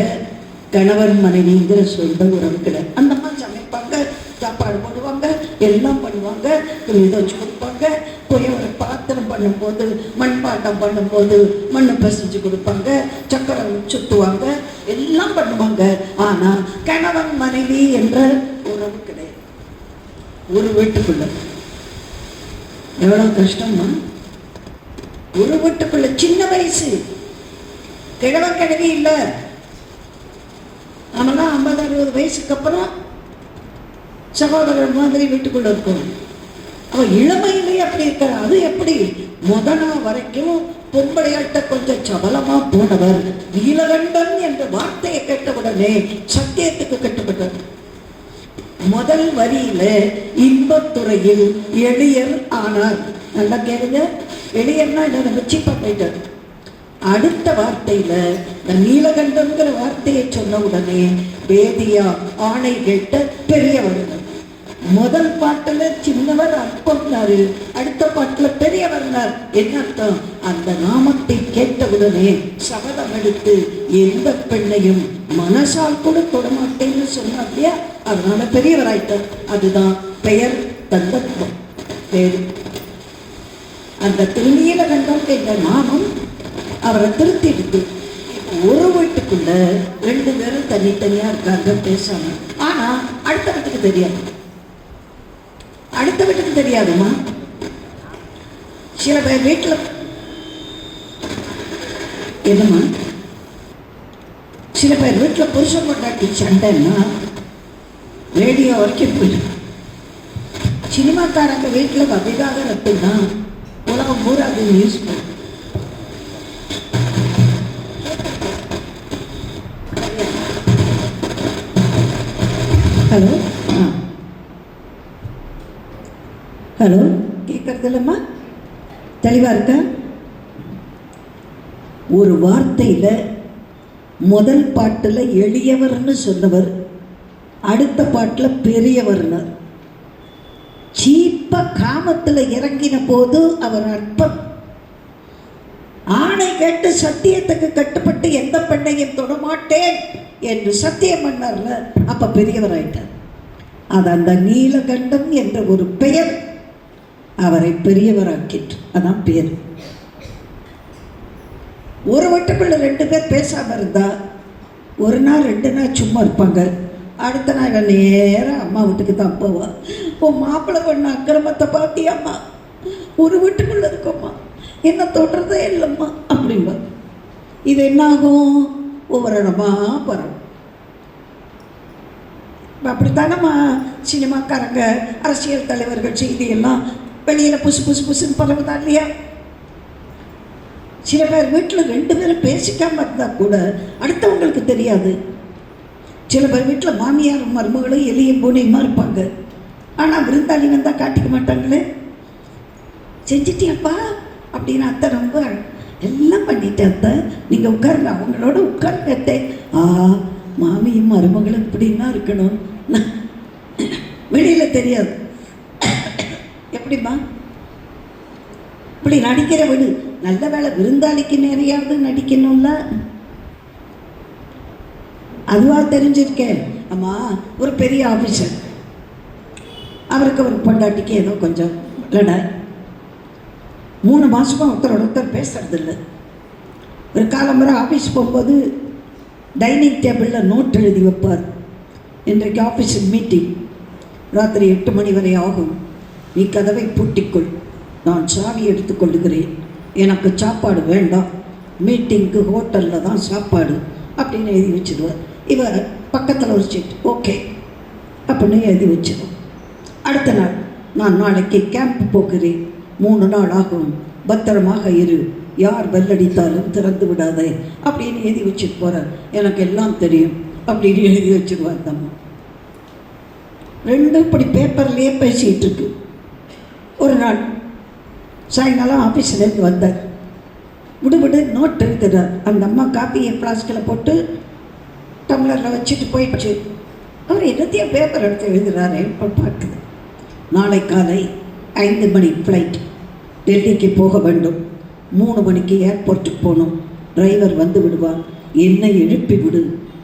கணவன் மனைவிங்கிற சொந்த உறவுகளை அந்த மாதிரி சமைப்பாங்க, சாப்பாடு போடுவாங்க, எல்லாம் பண்ணுவாங்க, துணி துவச்சு கொடுப்பாங்க, போய் ஒரு பாத்திரம் பண்ணும்போது, மண்பாட்டம் பண்ணும்போது மண்ணை பசிச்சு கொடுப்பாங்க, சக்கரம் சுற்றுவாங்க, எல்லாம் பண்ணுவாங்க. ஆனால் கணவன் மனைவி என்ற உறவு கிடையாது. ஒரு வீட்டுக்குள்ள எவ்வளோ கஷ்டமா, ஒரு வீட்டுக்குள்ள சின்ன வயசு கிழவன் கிழவி இல்லை. நம்மளாம் 50-60 வயசுக்கு அப்புறம் சகோதரர் மாதிரி வீட்டுக்குள்ள இருக்கும். அவன் இளமையிலே அப்படி இருக்கிற. அது எப்படி முதனா வரைக்கும் பொம்பளையாட்ட கொஞ்சம் சபலமா போனவர் நீலகண்டன் என்ற வார்த்தையை கேட்டவுடனே சத்தியத்துக்கு கட்டுப்பட்டார். முதல் வரியில இன்பத்துறையில் எளியர் ஆனார். நல்லா கேளுங்க, எளியர்னா என்ன சீப்பா போயிட்டார். அடுத்த வார்த்தையில நீலகண்டங்கிற வார்த்தையை சொன்ன உடனே வேதியா ஆணை கேட்ட பெரியவர்கள். முதல் பாட்டுல சின்னவர் அற்பம்னாரு, அடுத்த பாட்டுல பெரியவர்னார். என்ன அர்த்தம்? அந்த நாமத்தை கேட்டவுடனே சபதம் எடுத்து எந்த பெண்ணையும் மனசால் கூட தொடமாட்டேன்னு சொன்னார் இல்லையா, அதனால பெரியவராயிட்டார். அதுதான் பெயர் தந்தத்துவம். பேரு அந்த திருநீலகண்டம் என்ற நாமம் அவரை திருத்தி இருக்கு. ஒரு வீட்டுக்குள்ள 2 பேரும் தனித்தனியா இருக்காங்க, பேசாம. ஆனா அடுத்த வீட்டுக்கு தெரியாது. அடுத்த வீட்டுக்கு தெரியாதுமா. சில பேர் வீட்டில் என்னம்மா, சில பேர் வீட்டில் புருஷன் கொண்டாட்டி சண்டைன்னா ரேடியோ வரைக்கும் போயிடும். சினிமாக்காரங்க வீட்டில் விவாகரத்துன்னா உலகம் பூரா அது நியூஸ் பண்ணும். ஹலோ ஹலோ, கேட்கறது இல்லைம்மா? தெளிவாக இருக்கா? ஒரு வார்த்தையில் முதல் பாட்டில் எளியவர்னு சொன்னவர் அடுத்த பாட்டில் பெரியவர்னார். சீப்ப காமத்தில் இறங்கின போது அவர் அற்பம். ஆணை கேட்டு சத்தியத்துக்கு கட்டுப்பட்டு எந்த பெண்ணையும் தொடமாட்டேன் என்று சத்தியம் பண்ணார்ல, அப்ப பெரியவராயிட்டார். அது அந்த நீலகண்டம் என்ற ஒரு பெயர் அவரை பெரியவராக்கிட்டு, அதான் பேர். ஒரு வீட்டுக்குள்ள 2 பேர் பேசாம இருந்தா ஒரு நாள் 2 நாள் சும்மா இருப்பாங்க. அடுத்த நாள் நேரம் அம்மா வீட்டுக்கு தான் போவா. உன் மாப்பிள்ளை பண்ண அக்கிரமத்தை பார்த்தியம்மா, ஒரு வீட்டுக்குள்ள இருக்கோம்மா, என்ன தொடுறதே இல்லைம்மா அப்படின்பா. இது என்னாகும்? ஒவ்வொரு இடமா போகிறோம். அப்படித்தானம்மா சினிமாக்காரங்க, அரசியல் தலைவர்கள் செய்தியெல்லாம் வெளியில் புசு புசு புசுன்னு பரவுதான் இல்லையா? சில பேர் வீட்டில் 2 பேரும் பேசிக்காமல் இருந்தால் கூட அடுத்தவங்களுக்கு தெரியாது. சில பேர் வீட்டில் மாமியார் மருமகளும் எலியும் பூனையுமா இருப்பாங்க. ஆனால் விருந்தாளி வந்தால் காட்டிக்க மாட்டாங்களே. செஞ்சிட்டியப்பா அப்படின்னு அத்தை ரொம்ப எல்லாம் பண்ணிட்டேன் அத்தை, நீங்கள் உட்காருங்க, அவங்களோட உட்காருங்க அத்தை. மாமியும் மருமகளும் இப்படின்னா இருக்கணும், வெளியில் தெரியாது. எப்படிம்மா இப்படி நடிக்கிற வீடு? நல்ல வேலை, விருந்தாளிக்கு நிறையாவது நடிக்கணும்ல. அதுவா தெரிஞ்சிருக்கேன். அம்மா ஒரு பெரிய ஆஃபீஸர், அவருக்கு ஒரு பொண்டாட்டிக்கு ஏதோ கொஞ்சம் லடை. 3 மாதமாக ஒருத்தர் பேசுறது இல்லை. ஒரு காலம்பரை ஆஃபீஸ் போகும்போது டைனிங் டேபிளில் நோட் எழுதி வைப்பார். இன்றைக்கு ஆஃபீஸில் மீட்டிங், ராத்திரி 8 மணி வரை ஆகும், நீ கதவை பூட்டிக்கொள், நான் சாவி எடுத்துக்கொள்ளுகிறேன், எனக்கு சாப்பாடு வேண்டாம், மீட்டிங்க்கு ஹோட்டலில் தான் சாப்பாடு அப்படின்னு எழுதி வச்சுடுவார். இவர் பக்கத்தில் ஒரு சீட், ஓகே அப்படின்னு எழுதி வச்சிடும். அடுத்த நாள், நான் நாளைக்கு கேம்ப் போகிறேன், 3 நாள் ஆகும், பத்திரமாக இரு, யார் வெள்ளடித்தாலும் திறந்து விடாதே அப்படின்னு எழுதி வச்சுட்டு போகிறார். எனக்கு எல்லாம் தெரியும் அப்படின்னு எழுதி வச்சுருவார். தம்மா 2 இப்படி பேப்பர்லேயே பேசிகிட்டு இருக்கு. ஒரு நாள் சாயங்காலம் ஆஃபீஸ்லேருந்து வந்தார். விடு நோட் எழுதுறார். அந்த அம்மா காப்பியை ஃப்ளாஸ்கில் போட்டு டம்ளரில் வச்சுட்டு போயிடுச்சு. அவர் என்னத்தையும் பேப்பர் எடுத்து எழுதுறாரு. இப்போ பார்க்குது, நாளை காலை 5 மணி ஃப்ளைட், டெல்லிக்கு போக வேண்டும், 3 மணிக்கு ஏர்போர்ட்டுக்கு போகணும், டிரைவர் வந்து விடுவார், என்னை எழுப்பி விடு,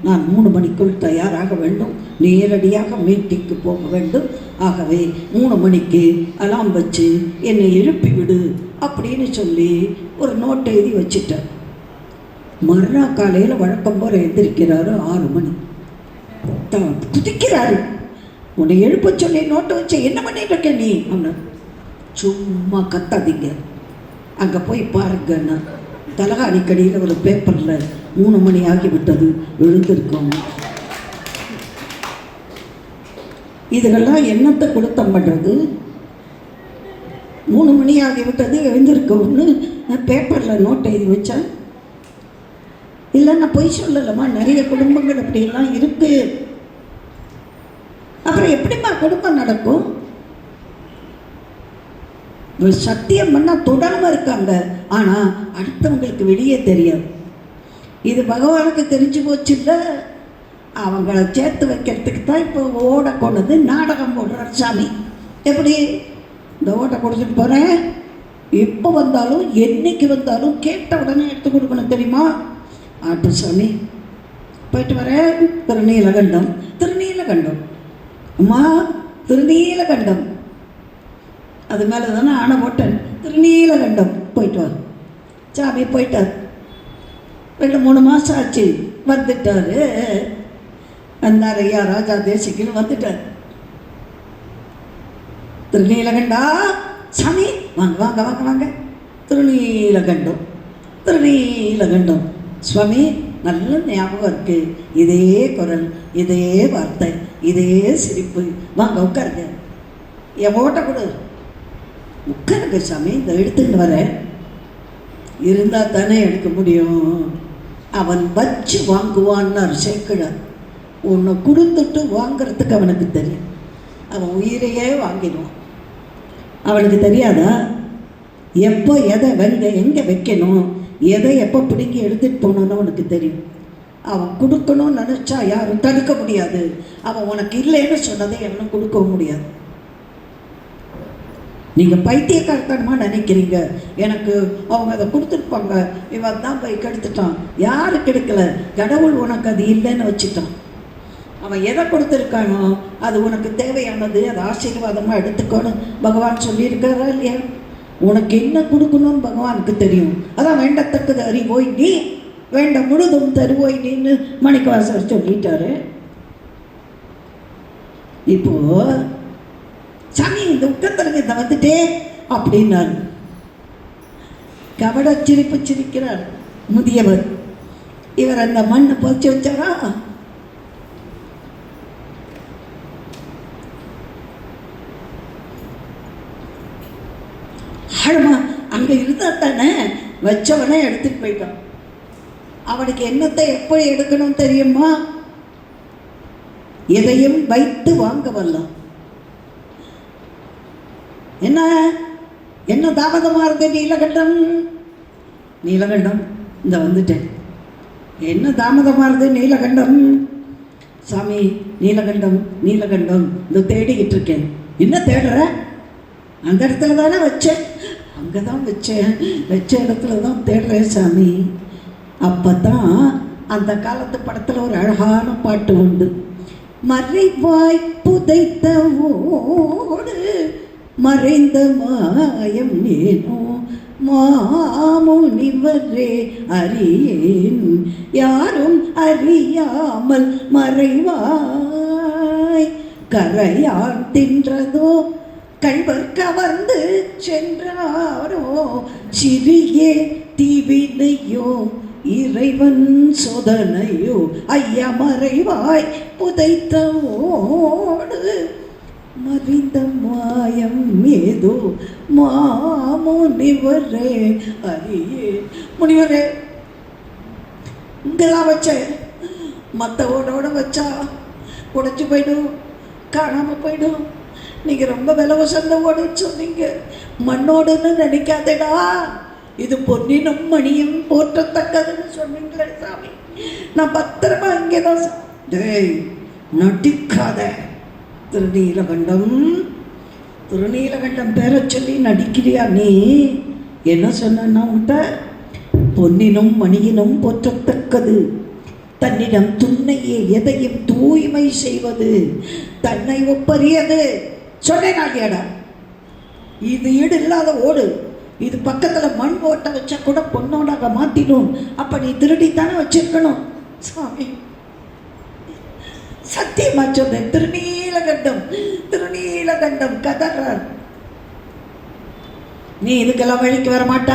நான் 3 மணிக்குள் தயாராக வேண்டும், நேரடியாக மீட்டிங்க்கு போக வேண்டும், ஆகவே 3 மணிக்கு அலாம் வச்சு என்னை எழுப்பி விடு அப்படின்னு சொல்லி ஒரு நோட்டை எழுதி வச்சுட்டேன். மறுநாள் காலையில் வழக்கம் போல் எழுந்திருக்கிறாரு. 6 மணி குதிக்கிறாரு. உன்னை எழுப்ப சொல்லி நோட்டை வச்சு என்ன பண்ணிட்டு இருக்க நீ அப்படின்னா, சும்மா கத்தாதீங்க, அங்கே போய் பாருங்கன்னா தலகாணிக்கடியில் ஒரு பேப்பரில் 3 மணி ஆகிவிட்டது எழுந்திருக்கோம். இதுகெல்லாம் என்னத்தை கொடுத்தம் பண்ணுறது? 3 மணி ஆகிவிட்டது எழுந்திருக்கோம்னு நான் பேப்பரில் நோட்டை எழுதி வச்சேன். இல்லை நான் பொய் சொல்லலாமா? நிறைய குடும்பங்கள் அப்படிலாம் இருக்கு. அப்புறம் எப்படிமா குடும்பம் நடக்கும்? சத்தியம் பண்ணால் தொடாமல் இருக்காங்க, ஆனால் அடுத்தவங்களுக்கு வெளியே தெரியாது. இது பகவானுக்கு தெரிஞ்சு போச்சு. இல்லை, அவங்கள சேர்த்து வைக்கிறதுக்கு தான் இப்போ ஓடை கொண்டது நாடகம் போடுறார் சாமி. எப்படி இந்த ஓட்டை கொடுத்துட்டு போகிறேன், எப்போ வந்தாலும் என்னைக்கு வந்தாலும் கேட்ட உடனே எடுத்து கொடுக்கணும் தெரியுமா? ஆட்டு சாமி போயிட்டு வரேன். திருநீலகண்டம், திருநீலகண்டம், அம்மா திருநீலகண்டம், அது மேலே தானே ஆணை போட்டேன். திருநீலகண்டம் போயிட்டு வா. சாமி போயிட்டார். 2-3 மாதம் ஆச்சு, வந்துட்டார். வந்தார் ஐயா ராஜா தேசிகன்னு வந்துட்டார். திருநீலகண்டா சாமி வாங்க வாங்க வாங்க வாங்க. திருநீலகண்டம், திருநீலகண்டம் சுவாமி, நல்ல ஞாபகம் இருக்கு. இதே குரல், இதே வார்த்தை, இதே சிரிப்பு. வாங்க உட்காருங்க. என் ஓட்டை கொடு. உட்காருங்க சாமி, இந்த எடுத்துக்கிட்டு வரேன். இருந்தால் தானே எடுக்க முடியும். அவன் வச்சு வாங்குவான்னார் சேக்கிழார். ஒன்று கொடுத்துட்டு வாங்கிறதுக்கு அவனுக்கு தெரியும். அவன் உயிரையே வாங்கிடுவான். அவனுக்கு தெரியாதா எப்போ எதை எங்கே வைக்கணும், எதை எப்போ பிடிங்கி எடுத்துகிட்டு போகணுன்னு அவனுக்கு தெரியும். அவன் கொடுக்கணும்னு நினச்சா யாரும் தடுக்க முடியாது. அவன் உனக்கு இல்லைன்னு சொன்னதை எவனும் கொடுக்கவும் முடியாது. நீங்கள் பைத்தியக்காரத்தனமாக நினைக்கிறீங்க. எனக்கு அவங்க அதை கொடுத்துருப்பாங்க, இவன் தான் போய் கெடுத்துட்டான். யாரு கெடுக்கலை, கடவுள் உனக்கு அது இல்லைன்னு வச்சுட்டான். அவன் எதை கொடுத்துருக்கானோ அது உனக்கு தேவையானது, அதை ஆசீர்வாதமாக எடுத்துக்கணும் பகவான் சொல்லியிருக்காரா இல்லையா? உனக்கு என்ன கொடுக்கணும்னு பகவானுக்கு தெரியும். அதான் வேண்டத்தக்கது அறிவோய் நீ, வேண்ட முழுதும் தருவோய் நீன்னு மாணிக்கவாசகர் சொல்லிட்டாரு. இப்போ சாமி இந்த உட்கத்தரங்க இதை வந்துட்டே அப்படின்னாரு. கபட சிரிப்பு சிரிக்கிறார் முதியவர். இவர் அந்த மண்ணை பொறிச்சு வச்சாரா? ஆழமா அங்கே இருந்தால் தானே வச்சவனே எடுத்துட்டு போயிட்டான். அவனுக்கு என்னத்தை எப்படி எடுக்கணும் தெரியுமா? எதையும் வைத்து வாங்க வரலாம். என்ன என்ன தாமதமாக இருக்கு நீலகண்டம்? நீலகண்டம் இந்த வந்துட்டேன். என்ன தாமதமாக இருக்கு நீலகண்டம்? சாமி நீலகண்டம் நீலகண்டம் இந்த தேடிக்கிட்டு இருக்கேன். என்ன தேடுற? அந்த இடத்துல தானே வச்சேன். அங்கே தான் வச்சேன், வச்ச இடத்துல தான் தேடுறேன் சாமி. அப்போ தான் அந்த காலத்து படத்தில் ஒரு அழகான பாட்டு உண்டு. மறைவாய் புதைத்த ஓடு மறைந்த மாயம் ஏனோ மாமுனிவரே அறியேன், யாரும் அறியாமல் மறைவாய் கரையான் தின்றதோ கள்வர் கவர்ந்து சென்றாரோ, சிறியே தீவினையோ இறைவன் சோதனையோ ஐயா மறைவாய் புதைத்த ஓடு மறிந்த மாயம் ஏதோ மாமுனிவரே அறியே. முனிவரே இங்கெல்லாம் வச்சேன், மற்ற ஓடோட வச்சா உடைச்சு போயிடும், காணாமல் போயிடும். நீங்கள் ரொம்ப விலை வசந்த ஓடுன்னு சொன்னீங்க. மண்ணோடுன்னு நினைக்காதேடா, இது பொன்னினும் மணியும் போற்றத்தக்கதுன்னு சொன்னீங்களே சாமி. நான் பத்திரமா இங்கே தான். டேய் நடிக்காத. திருநீலகண்டம் திருநீலகண்டம் பேரை சொல்லி நடிக்கிறியா நீ? என்ன சொன்னா உன்கிட்ட? பொன்னினும் மணியினும் போற்றத்தக்கது, தன்னிடம் துண்ணையே எதையும் தூய்மை செய்வது, தன்னை ஒப்பறியது, சொன்னேன் இல்லையாடா? இது ஈடு இல்லாத ஓடு, இது பக்கத்தில் மண் ஓட்ட வச்சா கூட பொண்ணோடாக மாற்றிடும். அப்போ நீ திருடித்தானே வச்சிருக்கணும். சுவாமி சத்தியமா சொன்னேன். திருநீலகண்டம் திருநீலகண்டம் கதறார். நீ இதுக்கெல்லாம் வழிக்கு வர மாட்ட,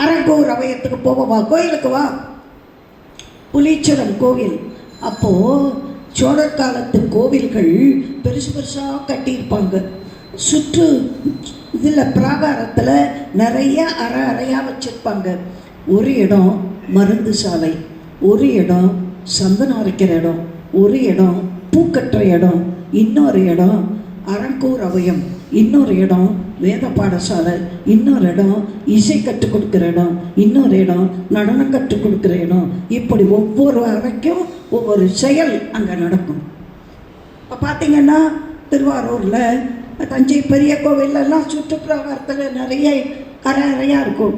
அரங்கூர் அவயத்துக்கு போவா, கோயிலுக்கு வா, புலீச்சரம் கோவில். அப்போது சோழர் காலத்து கோவில்கள் பெருசு பெருசாக கட்டியிருப்பாங்க. சுற்று இதில் பிராகாரத்தில் நிறைய அறை அறையாக வச்சுருப்பாங்க. ஒரு இடம் மருந்து சாலை, ஒரு இடம் சந்தனம் அரைக்கிற இடம், ஒரு இடம் பூக்கட்டுற இடம், இன்னொரு இடம் அரங்கூர் அவயம், இன்னொரு இடம் வேத பாடசாலை, இன்னொரு இடம் இசை கற்றுக் கொடுக்குற இடம், இன்னொரு இடம் நடனம் கற்றுக் கொடுக்குற இடம். இப்படி ஒவ்வொரு அறைக்கும் ஒவ்வொரு செயல் அங்கே நடக்கும். இப்போ பார்த்திங்கன்னா திருவாரூரில் தஞ்சை பெரிய கோவிலெல்லாம் சுற்றுப்பிரகாரத்தில் நிறைய அறை அறையாக இருக்கும்.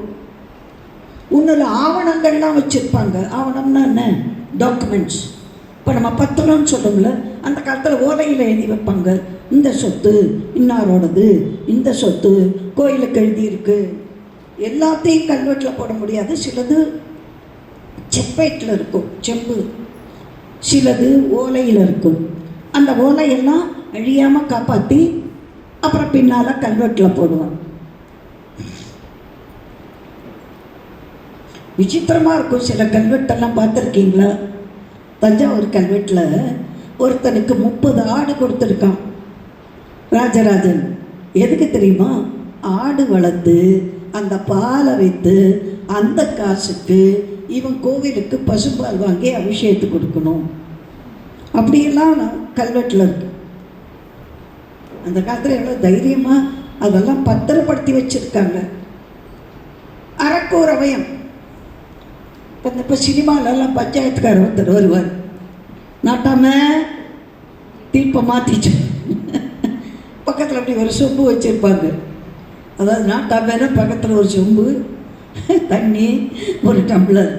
இன்னொரு ஆவணங்கள்லாம் வச்சுருப்பாங்க. ஆவணம்னா என்ன? டாக்குமெண்ட்ஸ். இப்போ நம்ம பத்திரம்னு சொல்லுவோம்ல, அந்த காலத்தில் ஓலையில் எழுதி வைப்பாங்க. இந்த சொத்து இன்னாரோடது, இந்த சொத்து கோயிலுக்கு எழுதியிருக்கு. எல்லாத்தையும் கல்வெட்டில் போட முடியாது. சிலது செப்பேட்டில் இருக்கும், செம்பு. சிலது ஓலையில் இருக்கும். அந்த ஓலையெல்லாம் அழியாமல் காப்பாற்றி அப்புறம் பின்னால் கல்வெட்டில் போடுவான். விசித்திரமாக இருக்கும். சில கல்வெட்டெல்லாம் பார்த்துருக்கீங்களா? தஞ்சாவூர் கல்வெட்டில் ஒருத்தனுக்கு 30 ஆடு கொடுத்துருக்கான் ராஜராஜன். எதுக்கு தெரியுமா? ஆடு வளர்த்து அந்த பாலை வைத்து அந்த காசுக்கு இவன் கோவிலுக்கு பசும்பால் வாங்கி அபிஷேகத்துக்கு கொடுக்கணும். அப்படியெல்லாம் கல்வெட்டில் இருக்கு. அந்த காலத்தில் எவ்வளோ தைரியமாக அதெல்லாம் பத்திரப்படுத்தி வச்சுருக்காங்க. அரங்கூர் அவயம். இப்போ சினிமாலெல்லாம் பஞ்சாயத்துக்காரர் ஒருத்தர் வருவார், நாட்டாம தீர்ப்பை மாற்றிச்சு, பக்கத்தில் அப்படி ஒரு சொம்பு வச்சுருப்பாங்க. அதாவது நாட்டாமேனா பக்கத்தில் ஒரு சொம்பு தண்ணி, ஒரு டம்ளர்.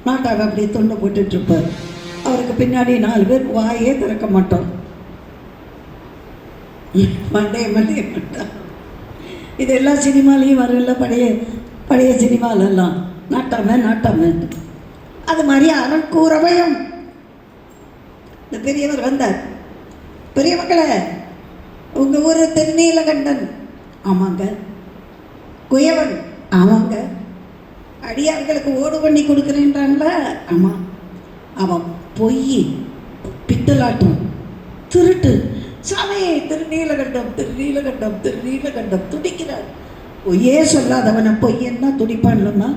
நாட்டாம அப்படியே தொண்டை போட்டுட்ருப்பார். அவருக்கு பின்னாடி 4 பேர் வாயே திறக்க மாட்டோம், மண்டைய மாட்டோம். இதெல்லாம் சினிமாலேயும் வரல, பழைய சினிமாலெல்லாம் நாட்டாம. அது மாதிரி அரங்கூர் அவயம். இந்த பெரியவர் வந்தார். பெரிய மக்களை, உங்கள் ஊர் திருநீலகண்டன்? ஆமாங்க. குயவன்? ஆமாங்க. அடியார்களுக்கு ஓடு பண்ணி கொடுக்குறேன்றாங்களா? ஆமாம். அவன் பொய், பித்தலாட்டம், திருட்டு. சாமி திருநீலகண்டம் துடிக்கிறார். பொய்யே சொல்லாதவனை பொய்யன்னா துடிப்பான்லம்மா.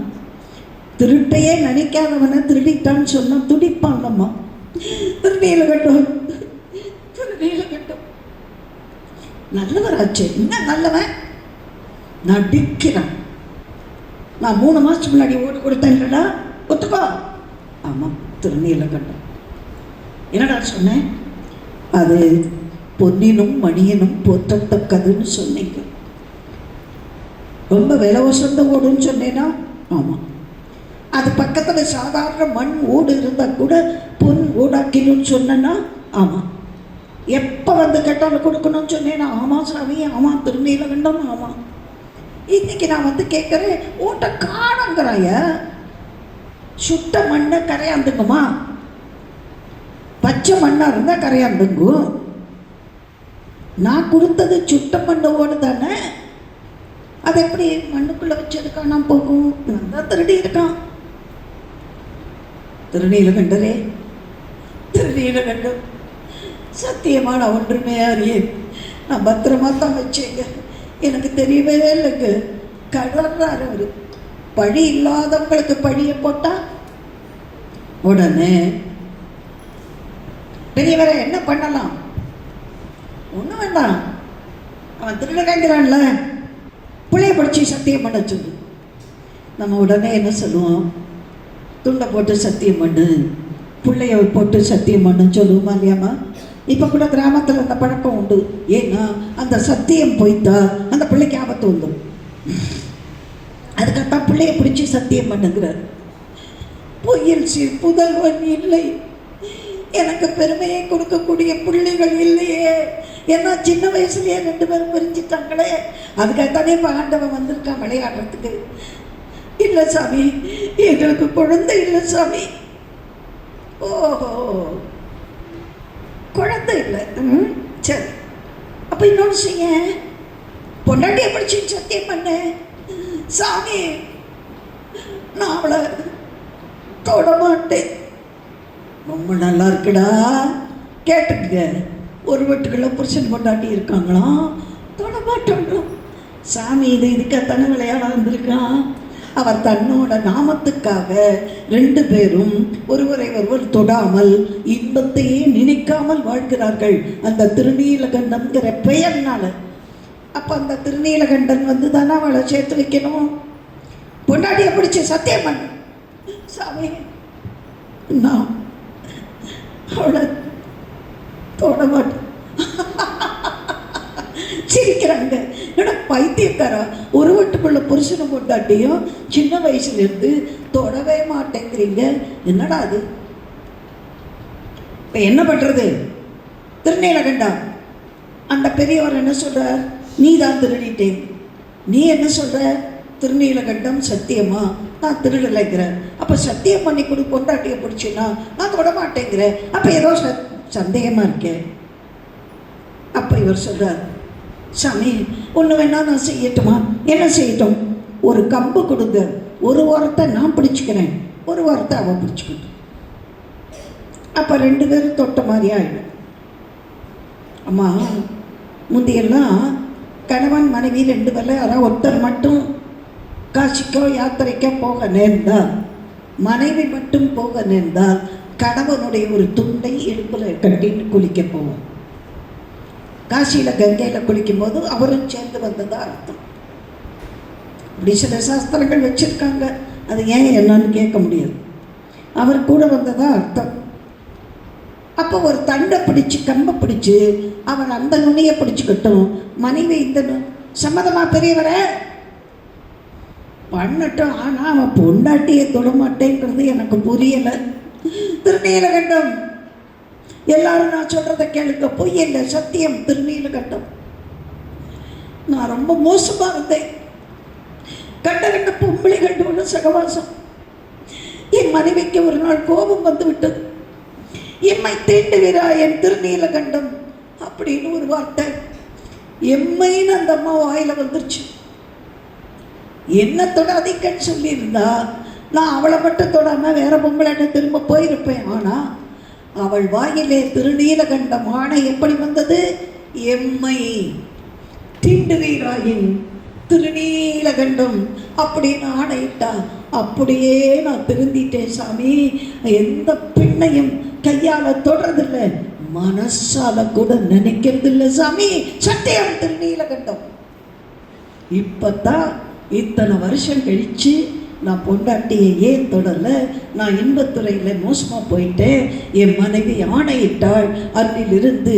திருட்டையே நினைக்காதவனை திருடிட்டான்னு சொன்னா துடிப்பான்லம்மா. திருநீலகண்டம் நல்லவராச்சு. என்ன நல்லவன்? நடிக்கிறான். நான் 3 மாதத்துக்கு முன்னாடி ஓட்டு கொடுத்தேன் இல்லடா, ஒத்துக்கோ. ஆமாம், திருநீலகண்டம். என்னடா சொன்னேன்? அது பொன்னினும் மணியனும் போற்றத்தக்கதுன்னு சொன்னீங்க. ரொம்ப விலை வசந்த ஓடுன்னு சொன்னேன்னா? ஆமாம். அது பக்கத்தில் சாதாரண மண் ஓடு இருந்தால் கூட பொன் ஓடாக்கினுன்னு சொன்னேன்னா? ஆமாம். எப்போ வந்து கேட்டாலும் கொடுக்கணும்னு சொன்னேன்னா? ஆமாம் சாமி, ஆமாம் திருநீலகண்டம், ஆமாம். இன்னைக்கு நான் வந்து கேட்குறேன், ஓட்டை காணுங்கிறாய. சுட்ட மண்ணை கரையாந்துக்குமா? பச்சை மண்ணாக இருந்தால் கரையாந்துங்கும். நான் கொடுத்தது சுட்ட மண்ணு ஓடு தானே. அது எப்படி மண்ணுக்குள்ளே வச்சதுக்கானா போகும்? நான் தான் திருடி இருக்கான். திருநீலகண்டரே, திருநீலகண்டம், சத்தியமான ஒன்றுமே அறியேன். நான் பத்திரமா தான் வச்சேங்க, எனக்கு தெரியவே இல்லைங்க. கடறார் அவர். பழி இல்லாதவங்களுக்கு பழியை போட்டா உடனே பெரியவரை என்ன பண்ணலாம்? ஒன்றும் வேண்டாம். அவன் திருநங்கிறான்ல, பிள்ளைய படிச்சு சத்தியம் பண்ண சொல்லு. நம்ம உடனே என்ன சொல்லுவோம்? துண்டை போட்டு சத்தியம் பண்ணு, பிள்ளைய போட்டு சத்தியம் பண்ணுன்னு சொல்லுவோமா இல்லையாம்மா? இப்போ கூட கிராமத்தில் அந்த பழக்கம் உண்டு. ஏன்னா அந்த சத்தியம் போய்த்தா அந்த பிள்ளைக்கு ஆபத்து வந்துடும். அதுக்காகத்தான் பிள்ளைய பிடிச்சி சத்தியம் பண்ணுங்கிறார். பொய்யில் புதல்வன் இல்லை, எனக்கு பெருமையை கொடுக்கக்கூடிய பிள்ளைகள் இல்லையே, ஏன்னா சின்ன வயசுலயே 2 பேரும் பிரிஞ்சிட்டாங்களே, அதுக்காகத்தானே இப்போ ஆண்டவன் வந்திருக்கான் விளையாடுறதுக்கு. இல்லை சாமி, எங்களுக்கு குழந்தை இல்லை சாமி. ஓஹோ, குழந்தை இல்லை. சரி, அப்போ இன்னொன்று செய்ய, பொண்டாட்டியை பிடிச்சின்னு சத்தியம் பண்ண. சாமி, நான் அவளை தொட மாட்டேன். ரொம்ப நல்லா இருக்குடா, கேட்டுக்குங்க. ஒரு வீட்டுக்குள்ள புருஷன் பொண்டாட்டி இருக்காங்களாம், தொட மாட்டோம். சாமி இது இதுக்காகத்தானே விளையாட வந்திருக்கான். அவர் தன்னோட நாமத்துக்காக 2 பேரும் ஒருவரை ஒருவர் தொடாமல் இன்பத்தையே நினைக்காமல் வாழ்கிறார்கள், அந்த திருநீலகண்டம்ங்கிற பெயர்னால. அப்போ அந்த திருநீலகண்டன் வந்து தானே அவளை சேர்த்து வைக்கணும். பொண்டாட்டியை பிடிச்சி சத்தியம் பண்ண, சாமி நான் அவளை தொட மாட்டேன். சிரிக்கிறாங்க. ஏன்னா பைத்தியக்காரா, ஒரு வீட்டுக்குள்ள புருஷனும் பொண்டாட்டியும் சின்ன வயசுலேருந்து தொடவே மாட்டேங்கிறீங்க, என்னடா அது? இப்போ என்ன பண்ணுறது? திருநீலகண்டா, அந்த பெரியவர் என்ன சொல்கிறார்? நீ தான் திருடிட்டேன். நீ என்ன சொல்கிற? திருநீலகண்டம் சத்தியமா? நான் திருடலைங்கிறேன். அப்போ சத்தியம் பண்ணி கொடு, பொண்டாட்டியை பிடிச்சின்னா நான் தொட மாட்டேங்கிறேன். அப்போ ஏதோ சந்தேகமாக இருக்கேன். அப்போ இவர் சொல்கிறார், சாமி ஒன்று வேணா நான் செய்யட்டுமா? என்ன செய்யட்டும்? ஒரு கம்பு கொடுங்க, ஒரு வாரத்தை நான் பிடிச்சிக்கிறேன், ஒரு வாரத்தை அவன் பிடிச்சிக்கட்டும். அப்போ 2 பேரும் தொட்ட மாதிரி ஆகிடும். அம்மா, முந்தையெல்லாம் கணவன் மனைவி 2 பேரில் யாராவது ஒருத்தர் மட்டும் காசிக்கோ யாத்திரைக்கோ போக நேர்ந்தால், மனைவி மட்டும் போக நேர்ந்தால் கணவனுடைய ஒரு துண்டை இடுப்பில் கட்டின்னு குளிக்க போவோம். காசியில் கங்கையில் குளிக்கும்போது அவரும் சேர்ந்து வந்ததா அர்த்தம். இப்படி சில சாஸ்திரங்கள் வச்சுருக்காங்க, அது ஏன் என்னன்னு கேட்க முடியாது. அவர் கூட வந்ததா அர்த்தம். அப்போ ஒரு தண்டை பிடிச்சி கம்பை பிடிச்சி அவர் அந்த நுனியை பிடிச்சிக்கட்டும், மனைவி இந்த சம்மதமாக பெரியவரை பண்ணட்டும். ஆனால் அவன் பொண்டாட்டியை தொட மாட்டேங்கிறது எனக்கு புரியலை. திருநீலகண்டம், எல்லாரும் நான் சொல்கிறத கேளுங்க, பொய் இல்லை, சத்தியம். திருநீலகண்டம், நான் ரொம்ப மோசமாக இருந்தேன். கண்ட பொம்பளைகள் ஒன்று சகவாசம். என் மனைவிக்கு ஒரு நாள் கோபம் வந்து விட்டது. எம்மை தீண்டுகிறா என் திருநீலகண்டம் அப்படின்னு ஒரு வார்த்தை எம்மைன்னு அந்த அம்மா வாயில் வந்துருச்சு. என்ன தொடாதீங்கன்னு சொல்லியிருந்தா நான் அவளை மட்டும் தொடாமல் வேற பொம்பளைட்ட திரும்ப போயிருப்பேன். ஆனால் அவள் வாயிலே திருநீலகண்டம் ஆணை எப்படி வந்தது? எம்மை தீண்டுவீராயின் திருநீலகண்டம் அப்படின்னு ஆணையிட்டா. அப்படியே நான் திருந்திட்டேன் சாமி. எந்த பெண்ணையும் கையால் தொடர்றதில்லை, மனசால கூட நினைக்கிறது இல்லை சாமி. சத்தியம் திருநீலகண்டம். இப்பத்தான் இத்தனை வருஷம் கழிச்சு நான் பொண்டாட்டியை ஏன் தொடரலை, நான் இன்பத்துறையில் மோசமாக போயிட்டேன், என் மனைவி ஆணையிட்டாள், அதிலிருந்து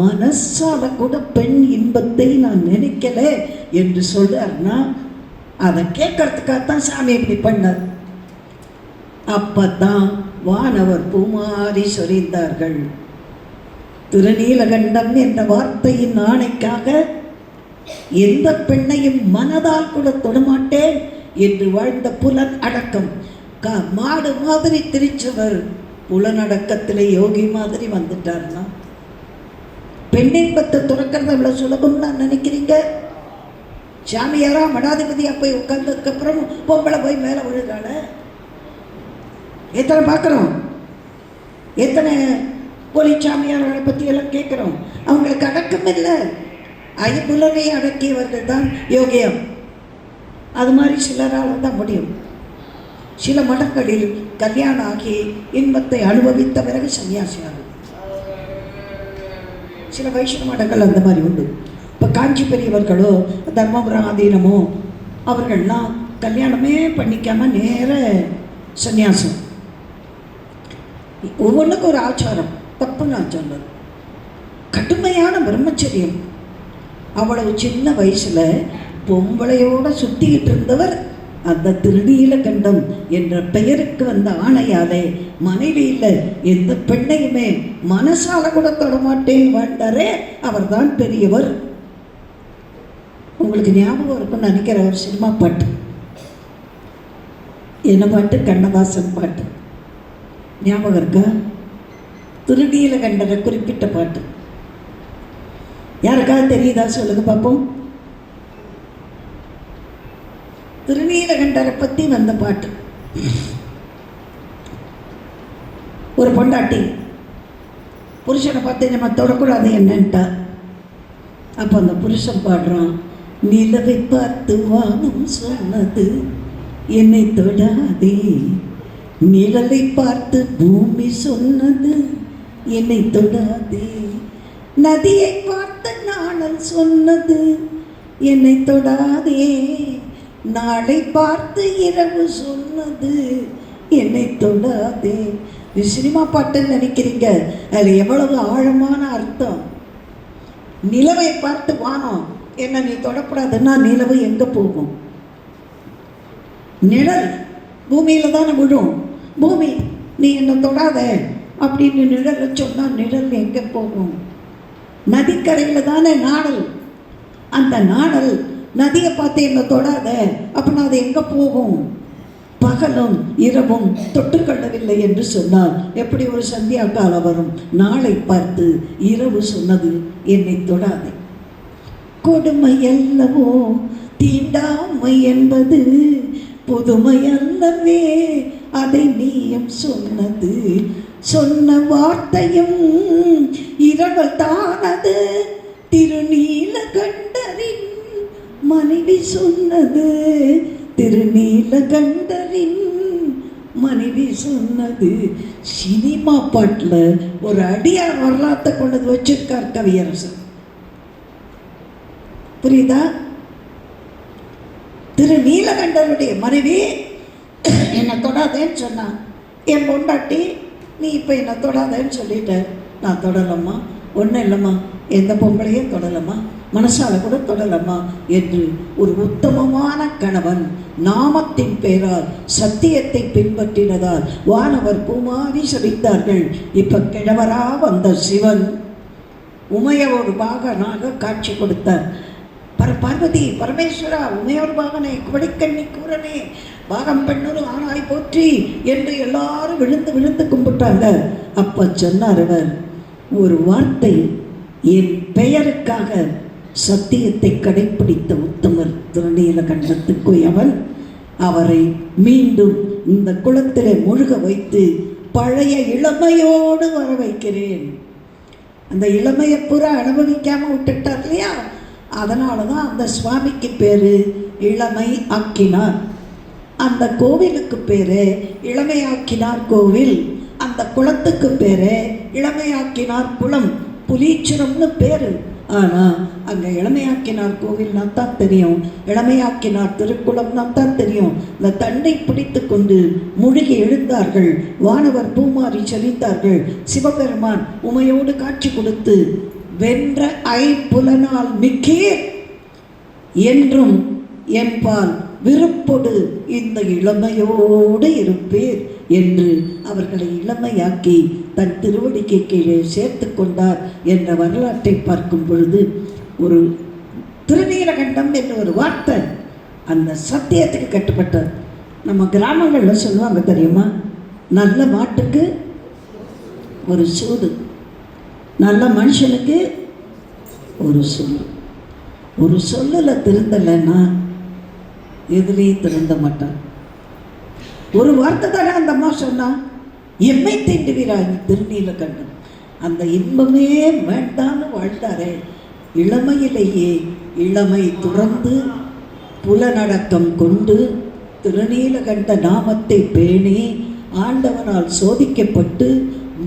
மனசால கூட பெண் இன்பத்தை நான் நினைக்கலை என்று சொல்றாருன்னா அதை கேட்கறதுக்காகத்தான் சாமி இப்படி பண்ணார். அப்பத்தான் வானவர் பூமாரி சொரிந்தார்கள். திருநீலகண்டம் என்ற வார்த்தையின் ஆணைக்காக எந்த பெண்ணையும் மனதால் கூட தொடமாட்டேன் என்று வாழ்ந்த புலன் அடக்கம். மாடு மாதிரி திரிச்சவர் புலனடக்கத்தில் யோகி மாதிரி வந்துட்டார்னா பெண்ணின்பத்தை துறக்கிறது அவ்வளோ சுலபம்னு நான் நினைக்கிறீங்க? சாமியாரா மடாதிபதியாக போய் உட்கார்ந்ததுக்கப்புறம் பொம்பளை போய் மேலே விழுகால. எத்தனை பார்க்குறோம், எத்தனை போலி சாமியார்களை பற்றியெல்லாம் கேட்குறோம். அவங்களுக்கு அடக்கம் இல்லை. ஐம்புலனை அடக்கியவர்கள் தான் யோகியம். அது மாதிரி சிலரால் தான் முடியும். சில மடங்களில் கல்யாணம் ஆகி இன்பத்தை அனுபவித்த பிறகு சன்னியாசியாகும். சில வைஷ்ணவ மடங்கள் அந்த மாதிரி உண்டு. இப்போ காஞ்சி பெரியவர்களோ தர்மபுரம் ஆதீனமோ அவர்கள்லாம் கல்யாணமே பண்ணிக்காமல் நேர சன்னியாசம். ஒவ்வொன்றுக்கும் ஒரு ஆச்சாரம், தப்பு நான் சொல்றது. கடுமையான பிரம்மச்சரியம். அவ்வளவு சின்ன வயசில் பொம்பளையோடு சுற்றிக்கிட்டு இருந்தவர் அந்த திருநீலகண்டம் என்ற பெயருக்கு வந்த ஆணையாலே மனைவியில் எந்த பெண்ணையுமே மனசால கூட தொடமாட்டேன் வாழ்ந்தாரே அவர்தான் பெரியவர். உங்களுக்கு ஞாபகம் இருக்குன்னு நினைக்கிற ஒரு சினிமா பாட்டு, என்ன பாட்டு? கண்ணதாசன் பாட்டு. ஞாபகம் இருக்கா? திருநீலகண்டரை குறிப்பிட்ட பாட்டு. யாருக்காவது தெரியுதா? சொல்லுங்க பார்ப்போம். திருநீலகண்டரை பற்றி வந்த பாட்டு. ஒரு பொண்டாட்டி புருஷனை பார்த்து நம்ம தொடக்கூடாது என்னன்ட்டா. அப்போ அந்த புருஷன் பாடுறான், நிலவை பார்த்து வானம் சொன்னது என்னை தொடாதே, நிழலை பார்த்து பூமி சொன்னது என்னை தொடாதே, நதியை பார்த்து நாணல் சொன்னது என்னை தொடாதே, நாளை பார்த்து இரவு சொன்னது என்னை தொடாதே. இது சினிமா பாட்டுன்னு நினைக்கிறீங்க, அதில் எவ்வளவு ஆழமான அர்த்தம். நிலவை பார்த்து வானம் என்ன நீ தொடக்கூடாதுன்னா நிலவு எங்கே போகும்? நிழல் பூமியில் தானே விழும். பூமி நீ என்னை தொடாத அப்படின்னு நிழலை சொன்னால் நிழல் எங்கே போகும்? நதிக்கரையில் தானே நாடல். அந்த நாடல் நதியை பார்த்து என்னை தொடாத அப்படின்னா அது எங்கே போகும்? பகலும் இரவும் தொட்டுக்கொள்ளவில்லை என்று சொன்னால் எப்படி ஒரு சந்தியா காலம் வரும்? நாளை பார்த்து இரவு சொன்னது என்னை தொடாதே. கொடுமை அல்லவோ தீண்டாமை என்பது, புதுமை அல்லவே அதை நீயும் சொன்னது, சொன்ன வார்த்தையும் இரவல் தானது, திருநீலகண்டரின் மனைவி சொன்னது, திருநீலகண்டரின் மனைவி சொன்னது. சினிமா பாட்டில் ஒரு அடியார் வரலாற்றை கொண்டது வச்சிருக்கார் கவியரசன். புரியுதா? திருநீலகண்டருடைய மனைவி என்னை தொடாதேன்னு சொன்னான். என் பொண்டாட்டி நீ இப்போ என்னை தொடாதேன்னு சொல்லிட்ட, நான் தொடலம்மா, ஒன்றும் இல்லைம்மா, எந்த பொம்பளையும் தொடலம்மா, மனசால கூட தொடலம்மா என்று ஒரு உத்தமமான கணவன் நாமத்தின் பெயரால் சத்தியத்தை பின்பற்றினதால் வானவர் பூமாரி சபித்தார்கள். இப்போ கிழவரா வந்த சிவன் உமையோடு பாகனாக காட்சி கொடுத்தார். பார்வதி பரமேஸ்வரா உமையோர் பாகனே குவடிக்கண்ணி கூறனே பாகம் பெண்ணொரு ஆனாய் போற்றி என்று எல்லாரும் விழுந்து விழுந்து கும்பிட்டாங்க. அப்ப சொன்னார் அவர் ஒரு வார்த்தை, என் பெயருக்காக சத்தியத்தை கடைப்பிடித்த உத்தமர் திருநீலகண்டத்துக்குயவன், அவரை மீண்டும் இந்த குளத்திலே முழுக வைத்து பழைய இளமையோடு வர வைக்கிறேன். அந்த இளமையை பூரா அனுபவிக்காமல் விட்டுட்டார் இல்லையா? அதனால தான் அந்த சுவாமிக்கு பேர் இளமை ஆக்கினார். அந்த கோவிலுக்கு பேர் இளமையாக்கினார் கோவில். அந்த குளத்துக்கு பேர் இளமையாக்கினார் குளம், புலீச்சுரம்னு பேர். ஆனால் அங்கே இளமையாக்கினார் கோவில்னா தான் தெரியும், இளமையாக்கினார் திருக்குளம்னா தான் தெரியும். இந்த தண்டை பிடித்து கொண்டு முழுகி எழுந்தார்கள். வானவர் பூமாரி செழித்தார்கள். சிவபெருமான் உமையோடு காட்சி கொடுத்து வென்ற ஐம்புலனால் மிக்கீர் என்றும் என்பால் விருப்பொடு இந்த இளமையோடு இருப்பீர் என்று அவர்களை இளமையாக்கி தன் திருவடிக்கு கீழே சேர்த்து கொண்டார் என்ற வரலாற்றை பார்க்கும் பொழுது ஒரு திருநீலகண்டம் என்ற ஒரு வார்த்தை அந்த சத்தியத்துக்கு கட்டுப்பட்டார். நம்ம கிராமங்களில் சொல்லுவாங்க தெரியுமா, நல்ல மாட்டுக்கு ஒரு சூடு, நல்ல மனுஷனுக்கு ஒரு சொல்லு. ஒரு சொல்லில் திருந்தலைன்னா எதுலேயும் திருந்த மாட்டான். ஒரு வார்த்தை தானே அந்த அம்மா சொன்னா, எம்மை தீண்டுவீராய் திருநீலகண்டம். அந்த இன்பமே வேண்டான்னு வாழ்ந்தாரே, இளமையிலேயே இளமை துறந்து புலனடக்கம் கொண்டு திருநீலகண்ட நாமத்தை பேணி ஆண்டவனால் சோதிக்கப்பட்டு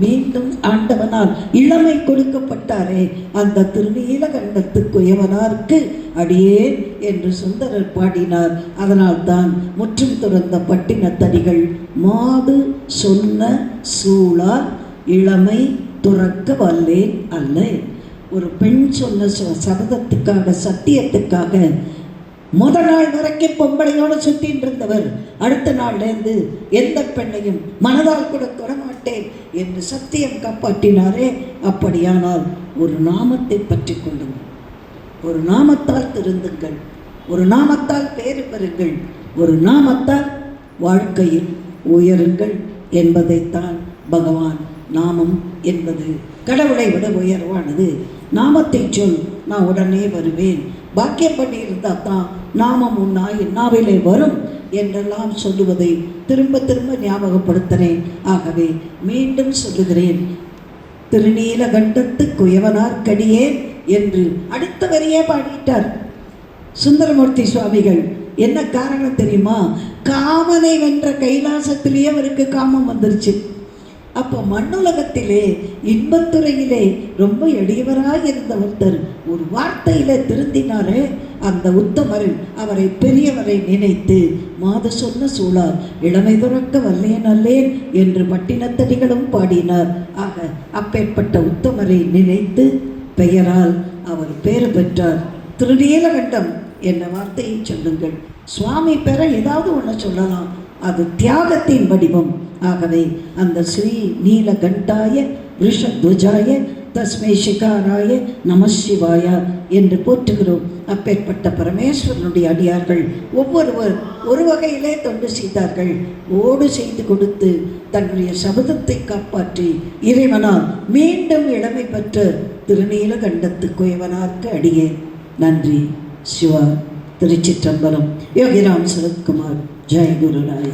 மீண்டும் ஆண்டவனால் இளமை கொடுக்கப்பட்டாரே, அந்த திருநீலகண்டத்துக்குயவனாருக்கு அடியேன் என்று சுந்தரர் பாடினார். அதனால் தான் முற்றும் துறந்த பட்டினத்தடிகள் மாது சொன்ன சூழால் இளமை துறக்க வல்லேன் அல்ல. ஒரு பெண் சொன்ன சபதத்துக்காக, சத்தியத்துக்காக நாள் வரைக்கும் பொம்பளையோடு சுற்றின்னு இருந்தவர் அடுத்த நாள்லேருந்து எந்த பெண்ணையும் மனதால் கூட தொடமாட்டேன் என்று சத்தியம் காப்பாற்றினாரே. அப்படியானால் ஒரு நாமத்தை பற்றி கொள்ளுங்கள், ஒரு நாமத்தால் திருந்துங்கள், ஒரு நாமத்தால் பேறு பெறுங்கள், ஒரு நாமத்தால் வாழ்க்கையில் உயருங்கள் என்பதைத்தான் பகவான். நாமம் என்பது கடவுளை விட உயர்வானது. நாமத்தை சொல், நான் உடனே வருவேன், பாக்கியம் பண்ணி இருந்தால் தான் நாமம் நாவிலே வரும் என்றெல்லாம் சொல்லுவதை திரும்ப திரும்ப ஞாபகப்படுத்தினேன். ஆகவே மீண்டும் சொல்லுகிறேன், திருநீலகண்டத்து குயவனார்க்கடியேன் என்று அடுத்த வரியே பாடிட்டார் சுந்தரமூர்த்தி சுவாமிகள். என்ன காரணம் தெரியுமா? காமனை வென்ற கைலாசத்திலேயே அவருக்கு காமம் வந்துருச்சு. அப்போ மண்ணுலகத்திலே இன்பத்துறையிலே ரொம்ப எளியவராக இருந்த ஒருத்தர் ஒரு வார்த்தையில திருந்தினாரே, அந்த உத்தமர் அவரை பெரியவரை நினைத்து மாத சொன்ன சூழார் இளமை துறக்க வல்லேன் அல்லேன் என்று பட்டினத்தடிகளும் பாடினார். ஆக அப்பேற்பட்ட உத்தமரை நினைத்து பெயரால் அவர் பேறு பெற்றார். திருநீலகண்டம் என்ற வார்த்தையை சொல்லுங்கள். சுவாமி பெற ஏதாவது ஒன்று சொல்லலாம், அது தியாகத்தின் வடிவம். ஆகவே அந்த ஸ்ரீ நீலகண்டாய ரிஷத்வஜாய தஸ்மை சிகாராய நமசிவாய என்று போற்றுகிறோம். அப்பேற்பட்ட பரமேஸ்வரனுடைய அடியார்கள் ஒவ்வொருவர் ஒரு வகையிலே தொண்டு செய்தார்கள். ஓடு செய்து கொடுத்து தன்னுடைய சபதத்தை காப்பாற்றி இறைவனால் மீண்டும் இளமை பெற்ற திருநீலகண்டத்து குயவனார்க்கு அடியே. நன்றி. சிவா. திருச்சிற்றம்பலம். யோகிராம் சரத்குமார். ஜெய குருராய.